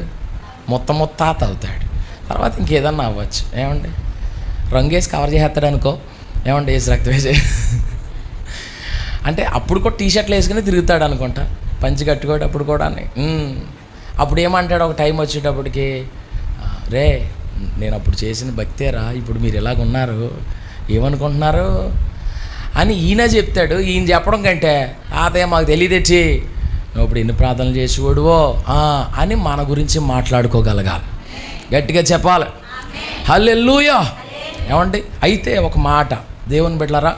ముత్తాత అవుతాడు. తర్వాత ఇంకేదన్నా అవ్వచ్చు. ఏమండి, రంగేసి కవర్ చేస్తాడు అనుకో. ఏమండి, వేసి రక్తం వేసి అంటే అప్పుడు కూడా టీషర్ట్లు వేసుకుని తిరుగుతాడు అనుకుంటా, పంచి కట్టుకోటప్పుడు కూడా. అప్పుడు ఏమంటాడు ఒక టైం వచ్చేటప్పటికి, రే నేను అప్పుడు చేసిన భక్తేరా, ఇప్పుడు మీరు ఎలాగున్నారు, ఏమనుకుంటున్నారు అని ఈయన చెప్తాడు. ఈయన చెప్పడం కంటే తాతయ్య మాకు తెలియదెచ్చి నువ్వు ఇప్పుడు ఎన్ని ప్రార్థనలు చేసేవాడువో అని మన గురించి మాట్లాడుకోగలగాలి. గట్టిగా చెప్పాలి హల్లెలూయా. ఏమండి, అయితే ఒక మాట దేవుని బిడ్డలారా,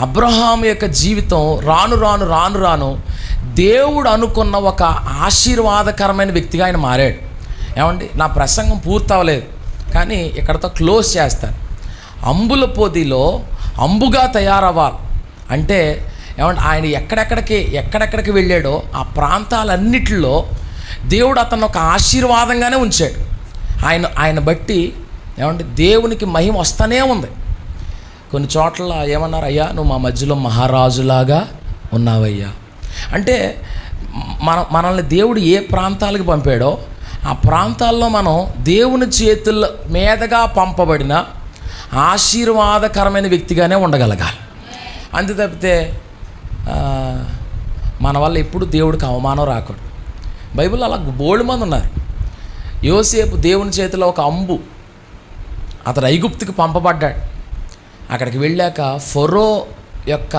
అబ్రహాము యొక్క జీవితం రాను రాను రాను రాను దేవుడు అనుకున్న ఒక ఆశీర్వాదకరమైన వ్యక్తిగా ఆయన మారాడు. ఏమండి, నా ప్రసంగం పూర్తవలేదు కానీ ఇక్కడతో క్లోజ్ చేస్తాను. అంబుల పొదిలో అంబుగా తయారవ్వాలి అంటే ఏమంటే ఆయన ఎక్కడెక్కడికి వెళ్ళాడో ఆ ప్రాంతాలన్నిటిలో దేవుడు అతను ఒక ఆశీర్వాదంగానే ఉంచాడు. ఆయన బట్టి ఏమంటే దేవునికి మహిమ వస్తూనే ఉంది. కొన్ని చోట్ల ఏమన్నారు, అయ్యా నువ్వు మా మధ్యలో మహారాజులాగా ఉన్నావయ్యా అంటే మనల్ని దేవుడు ఏ ప్రాంతాలకు పంపాడో ఆ ప్రాంతాల్లో మనం దేవుని చేతుల మీదగా పంపబడిన ఆశీర్వాదకరమైన వ్యక్తిగానే ఉండగలగాలి. అంతే తప్పితే మన వల్ల ఎప్పుడు దేవుడికి అవమానం రాకూడదు. బైబిల్లో అలా బోల్డ్ మంది ఉన్నారు. యోసేపు దేవుని చేతిలో ఒక అంబు, అతడు ఐగుప్తుకి పంపబడ్డాడు. అక్కడికి వెళ్ళాక ఫరో యొక్క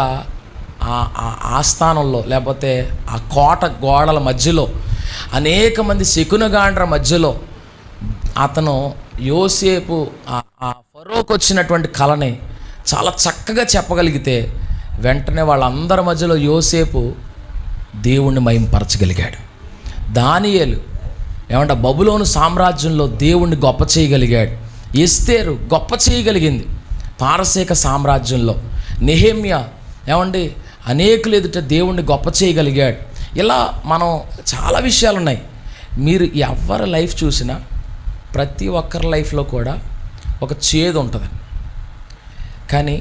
ఆస్థానంలో లేకపోతే ఆ కోట గోడల మధ్యలో అనేక మంది శకునగాండ్ర మధ్యలో అతను యోసేపు ఆ ఫరోకు వచ్చినటువంటి కళని చాలా చక్కగా చెప్పగలిగితే వెంటనే వాళ్ళందరి మధ్యలో యోసేపు దేవుణ్ణి మహింపరచగలిగాడు. దానియేలు ఏమంటే బబులోను సామ్రాజ్యంలో దేవుణ్ణి గొప్ప చేయగలిగాడు. ఎస్తేరు గొప్ప చేయగలిగింది పారసీక సామ్రాజ్యంలో. నెహెమ్యా ఏమండి అనేకులు ఎదుట దేవుణ్ణి గొప్ప చేయగలిగాడు. ఇలా మనం చాలా విషయాలు ఉన్నాయి. మీరు ఎవరి లైఫ్ చూసినా ప్రతి ఒక్కరి లైఫ్లో కూడా ఒక చేదు ఉంటుంది. కానీ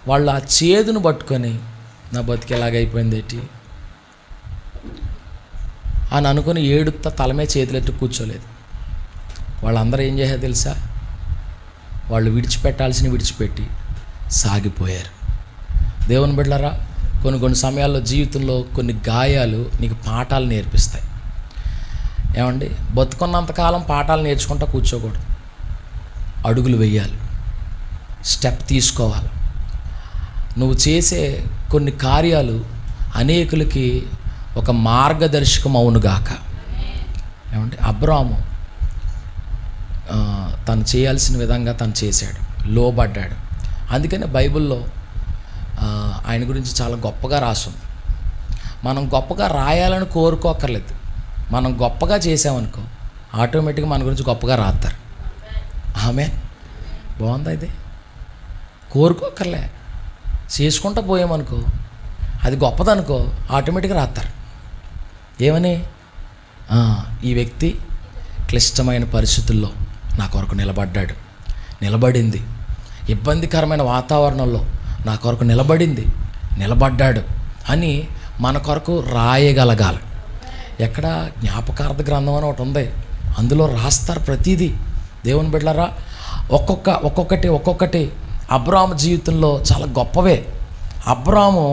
వాళ్ళు ఆ చేదును పట్టుకొని నా బతికి ఎలాగైపోయింది ఏంటి అని అనుకుని ఏడుతా తలమే చేతులెట్టు కూర్చోలేదు. వాళ్ళందరూ ఏం చేశారు తెలుసా? వాళ్ళు విడిచిపెట్టాల్సిన విడిచిపెట్టి సాగిపోయారు. దేవుని బిడ్డలారా, కొన్ని సమయాల్లో జీవితంలో కొన్ని గాయాలు నీకు పాఠాలు నేర్పిస్తాయి. ఏమండి, బతుకున్నంతకాలం పాఠాలు నేర్చుకుంటా కూర్చోకూడదు. అడుగులు వేయాలి, స్టెప్ తీసుకోవాలి. నువ్వు చేసే కొన్ని కార్యాలు అనేకులకి ఒక మార్గదర్శకం అవునుగాక. ఏమంటే అబ్రాము తను చేయాల్సిన విధంగా తను చేశాడు, లోబడ్డాడు. అందుకనే బైబిల్లో ఆయన గురించి చాలా గొప్పగా రాసుంది. మనం గొప్పగా రాయాలని కోరుకోక్కర్లేదు. మనం గొప్పగా చేసామనుకో ఆటోమేటిక్గా మన గురించి గొప్పగా రాస్తారు. ఆమె బాగుంది. అయితే కోరుకోక్కర్లే, చేసుకుంటూ పోయామనుకో అది గొప్పదనుకో ఆటోమేటిక్గా రాస్తారు. ఏమని? ఈ వ్యక్తి క్లిష్టమైన పరిస్థితుల్లో నా కొరకు నిలబడ్డాడు, నిలబడింది. ఇబ్బందికరమైన వాతావరణంలో నా కొరకు నిలబడ్డాడు అని మన కొరకు రాయగలగాలి. ఎక్కడ జ్ఞాపకార్థ గ్రంథం అని ఒకటి ఉంది, అందులో రాస్తారు ప్రతిదీ. దేవుని బిడ్డలారా, ఒక్కొక్కటి అబ్రాము జీవితంలో చాలా గొప్పవే. అబ్రాము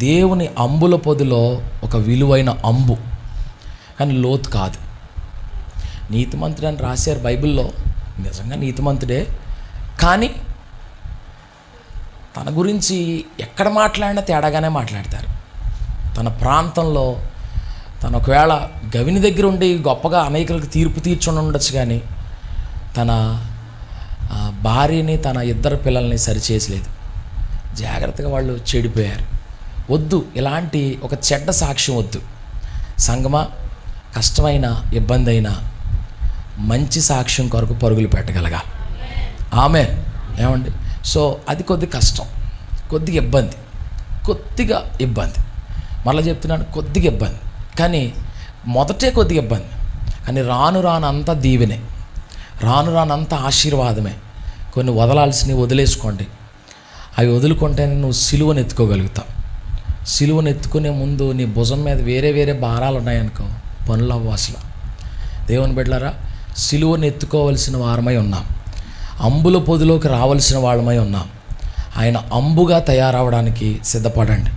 దేవుని అంబుల పొదిలో ఒక విలువైన అంబు, కానీ లోతు కాదు. నీతిమంతుడు అని రాశారు బైబిల్లో, నిజంగా నీతిమంతుడే. కానీ తన గురించి ఎక్కడ మాట్లాడినా తేడాగానే మాట్లాడతారు. తన ప్రాంతంలో తను ఒకవేళ గవిని దగ్గర ఉండి గొప్పగా అనేకులకు తీర్పు తీర్చుని ఉండొచ్చు, కానీ తన భార్యని తన ఇద్దరు పిల్లల్ని సరిచేసలేదు. జాగ్రత్తగా వాళ్ళు చెడిపోయారు. వద్దు, ఇలాంటి ఒక చెడ్డ సాక్ష్యం వద్దు. సంగమా, కష్టమైన ఇబ్బంది అయినా మంచి సాక్ష్యం కొరకు పరుగులు పెట్టగలగాలి. ఆమె ఏమండి? సో అది కొద్ది కష్టం, కొద్దిగా ఇబ్బంది. మళ్ళీ చెప్తున్నాను, కొద్దిగా ఇబ్బంది. కానీ మొదటే కొద్దిగా ఇబ్బంది, కానీ రాను అంతా దీవెనే, రాను అంతా ఆశీర్వాదమే. కొన్ని వదలాల్సినవి వదిలేసుకోండి. అవి వదులుకుంటేనే నువ్వు సిలువను ఎత్తుకోగలుగుతావు. సిలువను ఎత్తుకునే ముందు నీ భుజం మీద వేరే భారాలు ఉన్నాయనుకో, పనులు అవ్వు అసలు. దేవుని బిడ్డలారా, సిలువను ఎత్తుకోవలసిన వారమై ఉన్నాం, అంబుల పొదిలోకి రావాల్సిన వాళ్ళమై ఉన్నాం. ఆయన అంబుగా తయారవడానికి సిద్ధపడండి.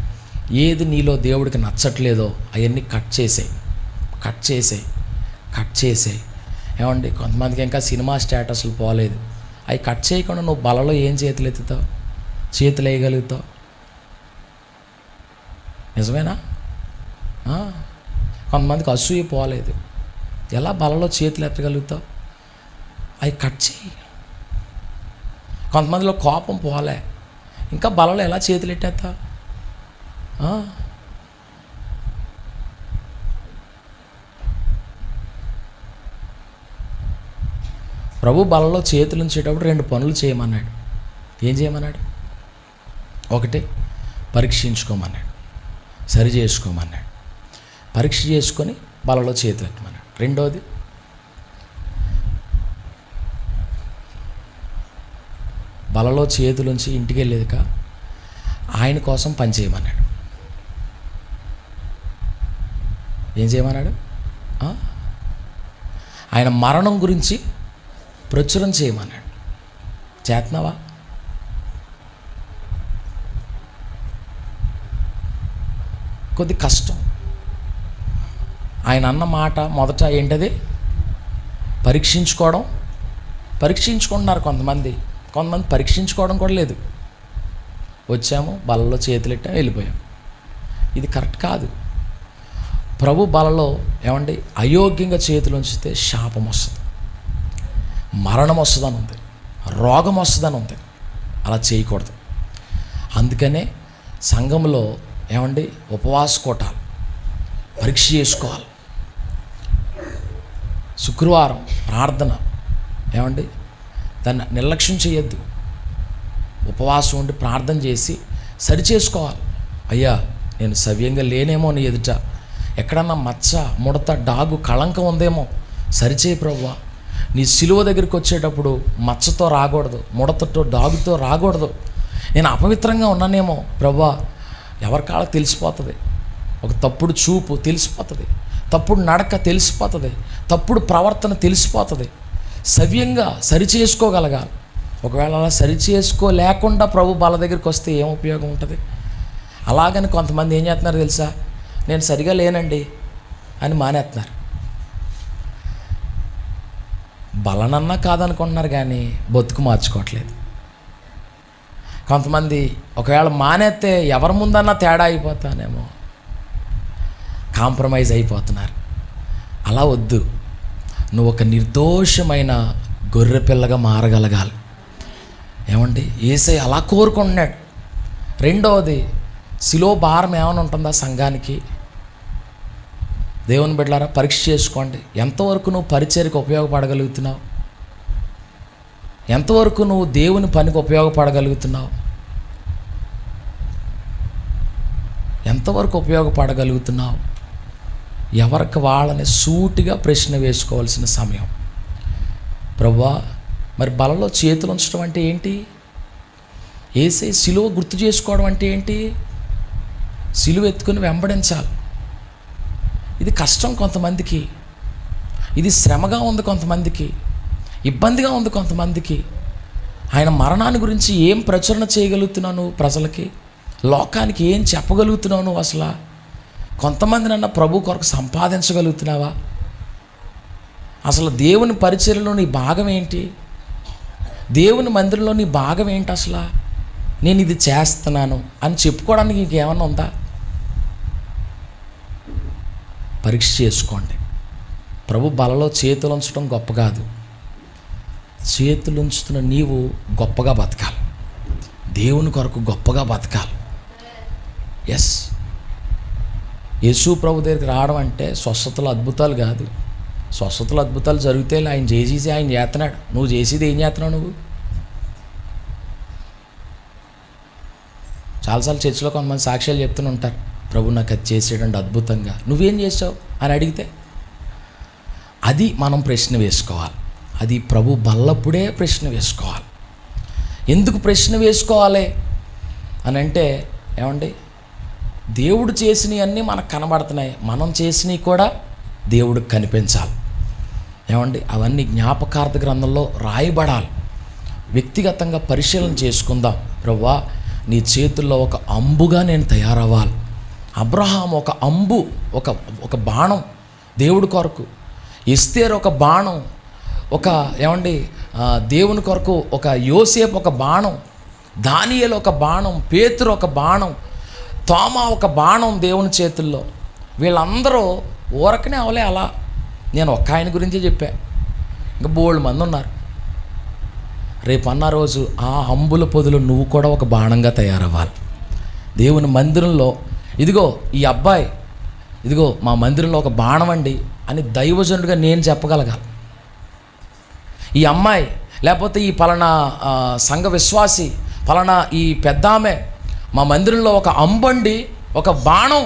ఏది నీలో దేవుడికి నచ్చట్లేదో అవన్నీ కట్ చేసేయి. ఏమండి, కొంతమందికి ఇంకా సినిమా స్టేటస్లు పోలేదు. అవి కట్ చేయకుండా నువ్వు బలలో ఏం చేతులు వేయగలుగుతావు? నిజమేనా? కొంతమందికి అసూయ పోలేదు, ఎలా బలలో చేతులు ఎత్తగలుగుతావు? అవి కట్ చేయి. కొంతమందిలో కోపం పోలే, ఇంకా బలలో ఎలా చేతులు ఎట్టేస్తావు? ప్రభు బలలో చేతులు ఉంచేటప్పుడు 2 పనులు చేయమన్నాడు. ఏం చేయమన్నాడు? ఒకటి, పరీక్షించుకోమన్నాడు, సరి చేసుకోమన్నాడు. పరీక్ష చేసుకొని బలలో చేతులు ఎట్టమన్నాడు. రెండోది, బలలో చేతులుంచి ఇంటికి వెళ్ళేదిక ఆయన కోసం పని చేయమన్నాడు. ఏం చేయమన్నాడు? ఆయన మరణం గురించి ప్రచురం చేయమన్నాడు. చేతనావా? కొద్ది కష్టం. ఆయన అన్న మాట మొదట ఏంటది? పరీక్షించుకుంటున్నారు కొంతమంది పరీక్షించుకోవడం కూడా లేదు. వచ్చాము, బలలో చేతులెట్టాము, వెళ్ళిపోయాం. ఇది కరెక్ట్ కాదు. ప్రభు బలలో ఏమండి అయోగ్యంగా చేతులు ఉంచితే శాపం వస్తుంది, మరణం వస్తుందని ఉంది, రోగం వస్తుందని ఉంది. అలా చేయకూడదు. అందుకనే సంఘంలో ఏమండి ఉపవాస కోటాలు, పరీక్ష చేసుకోవాలి. శుక్రవారం ప్రార్థన, ఏమండి దాన్ని నిర్లక్ష్యం చేయొద్దు. ఉపవాసం ఉండి ప్రార్థన చేసి సరిచేసుకోవాలి. అయ్యా, నేను సవ్యంగా లేనేమో నీ ఎదుట, ఎక్కడన్నా మచ్చ, ముడత, డాగు, కళంకం ఉందేమో సరిచేయి ప్రభువా. నీ సిలువ దగ్గరికి వచ్చేటప్పుడు మచ్చతో రాకూడదు, ముడతతో, డాగుతో రాకూడదు. నేను అపవిత్రంగా ఉన్నానేమో ప్రభువా. ఎవరికాళ్ళకి తెలిసిపోతుంది. ఒక తప్పుడు చూపు తెలిసిపోతుంది, తప్పుడు నడక తెలిసిపోతుంది, తప్పుడు ప్రవర్తన తెలిసిపోతుంది. సవ్యంగా సరిచేసుకోగలగాలి. ఒకవేళ అలా సరిచేసుకోలేకుండా ప్రభు బాల దగ్గరికి వస్తే ఏం ఉపయోగం ఉంటుంది? అలాగని కొంతమంది ఏం చేస్తున్నారు తెలుసా? నేను సరిగా లేనండి అని మానేస్తున్నారు. బలనన్నా కాదనుకుంటున్నారు కానీ బతుకు మార్చుకోవట్లేదు. కొంతమంది ఒకవేళ మానేస్తే ఎవరి ముందన్నా తేడా అయిపోతానేమో కాంప్రమైజ్ అయిపోతున్నారు. అలా వద్దు. నువ్వు ఒక నిర్దోషమైన గొర్రె పిల్లగా మారగలగాలి. ఏమండి, యేసయ్య అలా కోరుకుంటున్నాడు. రెండవది, సిలువ భారం ఏమైనా ఉంటుందా సంఘానికి? దేవుని బిడ్డలారా, పరీక్ష చేసుకోండి. ఎంతవరకు నువ్వు పరిచర్యకు ఉపయోగపడగలుగుతున్నావు? ఎంతవరకు నువ్వు దేవుని పనికి ఉపయోగపడగలుగుతున్నావు? ఎంతవరకు ఉపయోగపడగలుగుతున్నావు? ఎవరికి వాళ్ళని సూటిగా ప్రశ్న వేసుకోవాల్సిన సమయం. ప్రభువా, మరి బలలో చేతులు ఉంచడం అంటే ఏంటి? యేసయ్య సిలువ గుర్తు చేసుకోవడం అంటే ఏంటి? సిలువ ఎత్తుకుని వెంబడించాలి. ఇది కష్టం కొంతమందికి, ఇది శ్రమగా ఉంది కొంతమందికి, ఇబ్బందిగా ఉంది కొంతమందికి. ఆయన మరణాన్ని గురించి ఏం ప్రచురణ చేయగలుగుతున్నావు నువ్వు ప్రజలకి? లోకానికి ఏం చెప్పగలుగుతున్నావు నువ్వు? అసలు కొంతమందినన్నా ప్రభు కొరకు సంపాదించగలుగుతున్నావా? అసలు దేవుని పరిచర్యలో నీ భాగం ఏంటి? దేవుని మందిరంలో నీ భాగం ఏంటి? అసలు నేను ఇది చేస్తున్నాను అని చెప్పుకోవడానికి ఇంకేమన్నా ఉందా? పరీక్ష చేసుకోండి. ప్రభు బలలో చేతులు ఉంచడం గొప్ప కాదు. చేతులు ఉంచుతున్న నీవు గొప్పగా బతకాలి. దేవుని కొరకు గొప్పగా బతకాలి. ఎస్, యేసు ప్రభు దగ్గరికి రావడం అంటే స్వస్థతలు, అద్భుతాలు కాదు. స్వస్థతలు, అద్భుతాలు జరిగితే ఆయన చేసేసి ఆయన చేస్తున్నాడు. నువ్వు చేసేది ఏం చేస్తున్నావు? నువ్వు చాలాసార్లు చర్చిలో కొంతమంది సాక్ష్యాలు చెప్తూనే ఉంటారు, ప్రభు నాకు అది చేసేటండి అద్భుతంగా. నువ్వేం చేసావు అని అడిగితే అది మనం ప్రశ్న వేసుకోవాలి. అది ప్రభు బల్లప్పుడే ప్రశ్న వేసుకోవాలి. ఎందుకు ప్రశ్న వేసుకోవాలి అని అంటే, ఏమండి, దేవుడు చేసినవి అన్నీ మనకు కనబడుతున్నాయి, మనం చేసినవి కూడా దేవుడికి కనిపించాలి. ఏమండి, అవన్నీ జ్ఞాపకార్థ గ్రంథంలో రాయబడాలి. వ్యక్తిగతంగా పరిశీలన చేసుకుందాం. ప్రభువా, నీ చేతుల్లో ఒక అంబుగా నేను తయారవ్వాలి. అబ్రహాం ఒక అంబు, ఒక బాణం దేవుడి కొరకు. ఎస్తేరు ఒక బాణం, ఏమండి దేవుని కొరకు ఒక యోసేపు ఒక బాణం, దానియేలు ఒక బాణం, పేతురు ఒక బాణం, తోమా ఒక బాణం దేవుని చేతుల్లో. వీళ్ళందరూ ఊరకనే అవలే అలా. నేను ఒక్క ఆయన గురించే చెప్పా, ఇంకా బోల్డ్ మంది ఉన్నారు. రేపు అన్న రోజు ఆ అంబుల పొదులు నువ్వు కూడా ఒక బాణంగా తయారవ్వాలి. దేవుని మందిరంలో ఇదిగో ఈ అబ్బాయి, ఇదిగో మా మందిరంలో ఒక బాణం అండి అని దైవజనుడిగా నేను చెప్పగలగాలి. ఈ అమ్మాయి, లేకపోతే ఈ పలానా సంఘ విశ్వాసి, పలానా ఈ పెద్ద ఆమె మా మందిరంలో ఒక అంబండి, ఒక బాణం.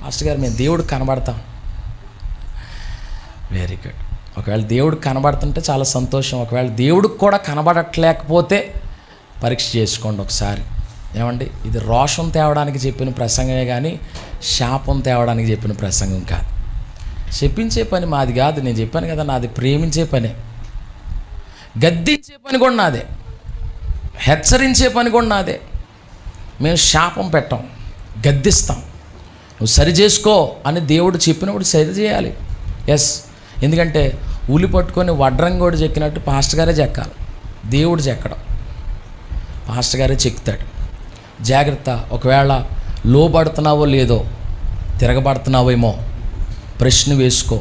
మాస్టర్ గారు, మేము దేవుడికి కనబడతాం. Very good. ఒకవేళ దేవుడికి కనబడుతుంటే చాలా సంతోషం. ఒకవేళ దేవుడికి కూడా కనబడట్లేకపోతే పరీక్ష చేసుకోండి ఒకసారి. ఏమండి, ఇది రోషం తేవడానికి చెప్పిన ప్రసంగమే కానీ శాపం తేవడానికి చెప్పిన ప్రసంగం కాదు. శపించే పని మాది కాదు. నేను చెప్పాను కదా, నాది ప్రేమించే పనే. గద్దించే పని కూడా నాదే, హెచ్చరించే పని కూడా నాదే. మేము శాపం పెట్టాం, గద్దిస్తాం. నువ్వు సరి చేసుకో అని దేవుడు చెప్పినప్పుడు సరి చేయాలి. ఎస్, ఎందుకంటే ఉలి పట్టుకొని వడ్రంగోడు చెక్కినట్టు పాస్టర్ గారే చెక్కాలి. దేవుడు చెక్కడం, పాస్టర్ గారే చెక్కుతాడు. జాగ్రత్త. ఒకవేళ లోబడుతున్నావో లేదో, తిరగబడుతున్నావేమో ప్రశ్న వేసుకో.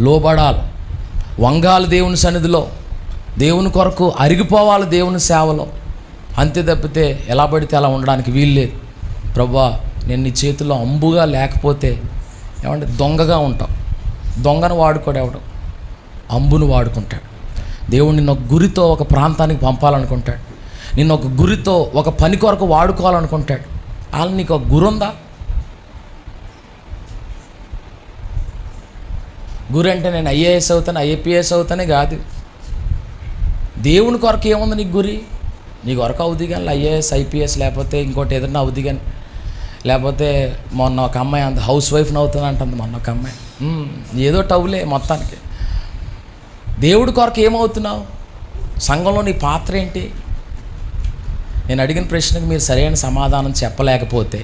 లోబడాలి, వంగాలి దేవుని సన్నిధిలో, దేవుని కొరకు అరిగిపోవాలి దేవుని సేవలో. అంతే తప్పితే ఎలా పడితే అలా ఉండడానికి వీల్లేదు. ప్రభువా, నేను నీ చేతిలో అంబుగా లేకపోతే, ఏమంటే దొంగగా ఉంటావు. దొంగను వాడుకోడు ఎవడు, అంబును వాడుకుంటాడు. దేవుడు నిన్న ఒక గురితో ఒక ప్రాంతానికి పంపాలనుకుంటాడు. నిన్న ఒక గురితో ఒక పని కొరకు వాడుకోవాలనుకుంటాడు. వాళ్ళు నీకు ఒక గురి ఉందా? గురి అంటే నేను ఐఏఎస్ అవుతాను, ఐఏపీఎస్ అవుతానే కాదు. దేవుని కొరకు ఏముంది నీకు గురి? నీ కొరకు అవుద్ది కానీ ఐఏఎస్ ఐపీఎస్ లేకపోతే ఇంకోటి ఏదన్నా అవుద్ది కానీ, లేకపోతే మొన్న ఒక అమ్మాయి అంత హౌస్ వైఫ్ని అవుతుంది అంటుంది. మొన్న ఒక అమ్మాయి ఏదో టవులే మొత్తానికి. దేవుడి కొరకు ఏమవుతున్నావు? సంఘంలో నీ పాత్ర ఏంటి? నేను అడిగిన ప్రశ్నకు మీరు సరైన సమాధానం చెప్పలేకపోతే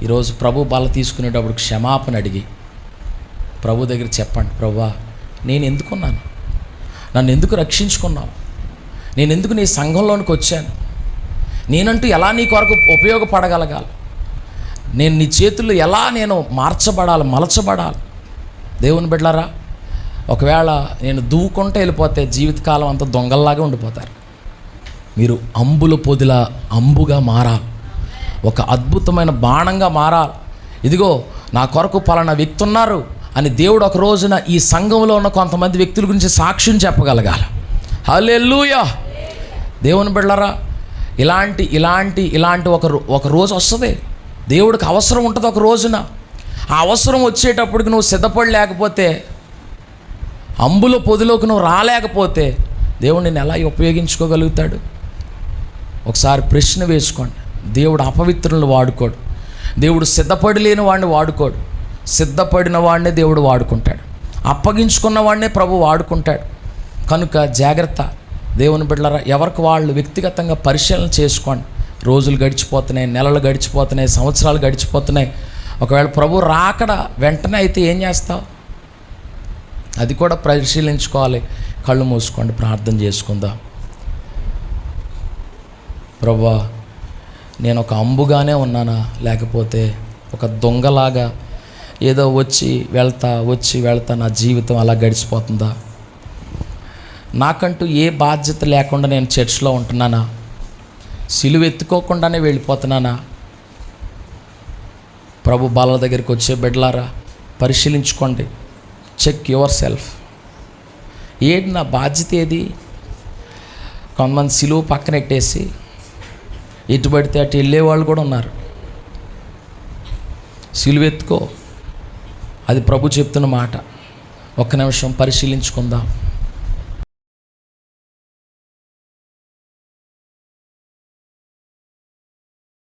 ఈరోజు ప్రభు బల తీసుకునేటప్పుడు క్షమాపణ అడిగి ప్రభు దగ్గర చెప్పండి, ప్రభువా నేను ఎందుకున్నాను? నన్ను ఎందుకు రక్షించుకున్నావు? నేను ఎందుకు నీ సంఘంలోనికి వచ్చాను? నేనంటూ ఎలా నీ కొరకు ఉపయోగపడగలగాలి? నేను నీ చేతుల్లో ఎలా నేను మార్చబడాలి, మలచబడాలి? దేవుని బిడ్డలారా, ఒకవేళ నేను దూకుంటే వెళ్ళిపోతే జీవితకాలం అంతా దొంగల్లాగా ఉండిపోతారు. మీరు అంబుల పొదిలా అంబుగా మారాలి, ఒక అద్భుతమైన బాణంగా మారాలి. ఇదిగో నా కొరకు పలానా వ్యక్తి ఉన్నారు అని దేవుడు ఒక రోజున ఈ సంఘంలో ఉన్న కొంతమంది వ్యక్తుల గురించి సాక్ష్యం చెప్పగలగాలి. హల్లెలూయా. దేవుని బిడ్డలారా, ఇలాంటి ఒక రోజు వస్తుంది. దేవుడికి అవసరం ఉంటుంది ఒక రోజున. ఆ అవసరం వచ్చేటప్పటికి నువ్వు సిద్ధపడలేకపోతే, అంబుల పొదిలోకి నువ్వు రాలేకపోతే దేవుడు నిన్ను ఎలా ఉపయోగించుకోగలుగుతాడు? ఒకసారి ప్రశ్న వేసుకోండి. దేవుడు అపవిత్రులను వాడుకోడు. దేవుడు సిద్ధపడి లేని వాడిని వాడుకోడు. సిద్ధపడిన వాడినే దేవుడు వాడుకుంటాడు. అప్పగించుకున్న వాడినే ప్రభు వాడుకుంటాడు. కనుక జాగ్రత్త. దేవుని బిడ్డలారా, ఎవరికి వాళ్ళు వ్యక్తిగతంగా పరిశీలన చేసుకోండి. రోజులు గడిచిపోతున్నాయి, నెలలు గడిచిపోతున్నాయి, సంవత్సరాలు గడిచిపోతున్నాయి. ఒకవేళ ప్రభు రాకడ వెంటనే అయితే ఏం చేస్తావు? అది కూడా పరిశీలించుకోవాలి. కళ్ళు మూసుకోండి, ప్రార్థన చేసుకుందాం. ప్రభువా, నేను ఒక అంబుగానే ఉన్నానా, లేకపోతే ఒక దొంగలాగా ఏదో వచ్చి వెళ్తా నా జీవితం అలా గడిచిపోతుందా? నాకంటూ ఏ బాధ్యత లేకుండా నేను చర్చ్లో ఉంటున్నానా? సిలువ ఎత్తుకోకుండానే వెళ్ళిపోతున్నానా? ప్రభు బాల దగ్గరికి వచ్చే బిడ్డలారా, పరిశీలించుకోండి. Check your self. ఏంటి నా బాధ్యత? ఏది? కొంతమంది సిలువ పక్కన పెట్టేసి ఎటు పడితే అటు వెళ్ళేవాళ్ళు కూడా ఉన్నారు. సిలువ ఎత్తుకో, అది ప్రభు చెప్తున్న మాట. ఒక్క నిమిషం పరిశీలించుకుందాం.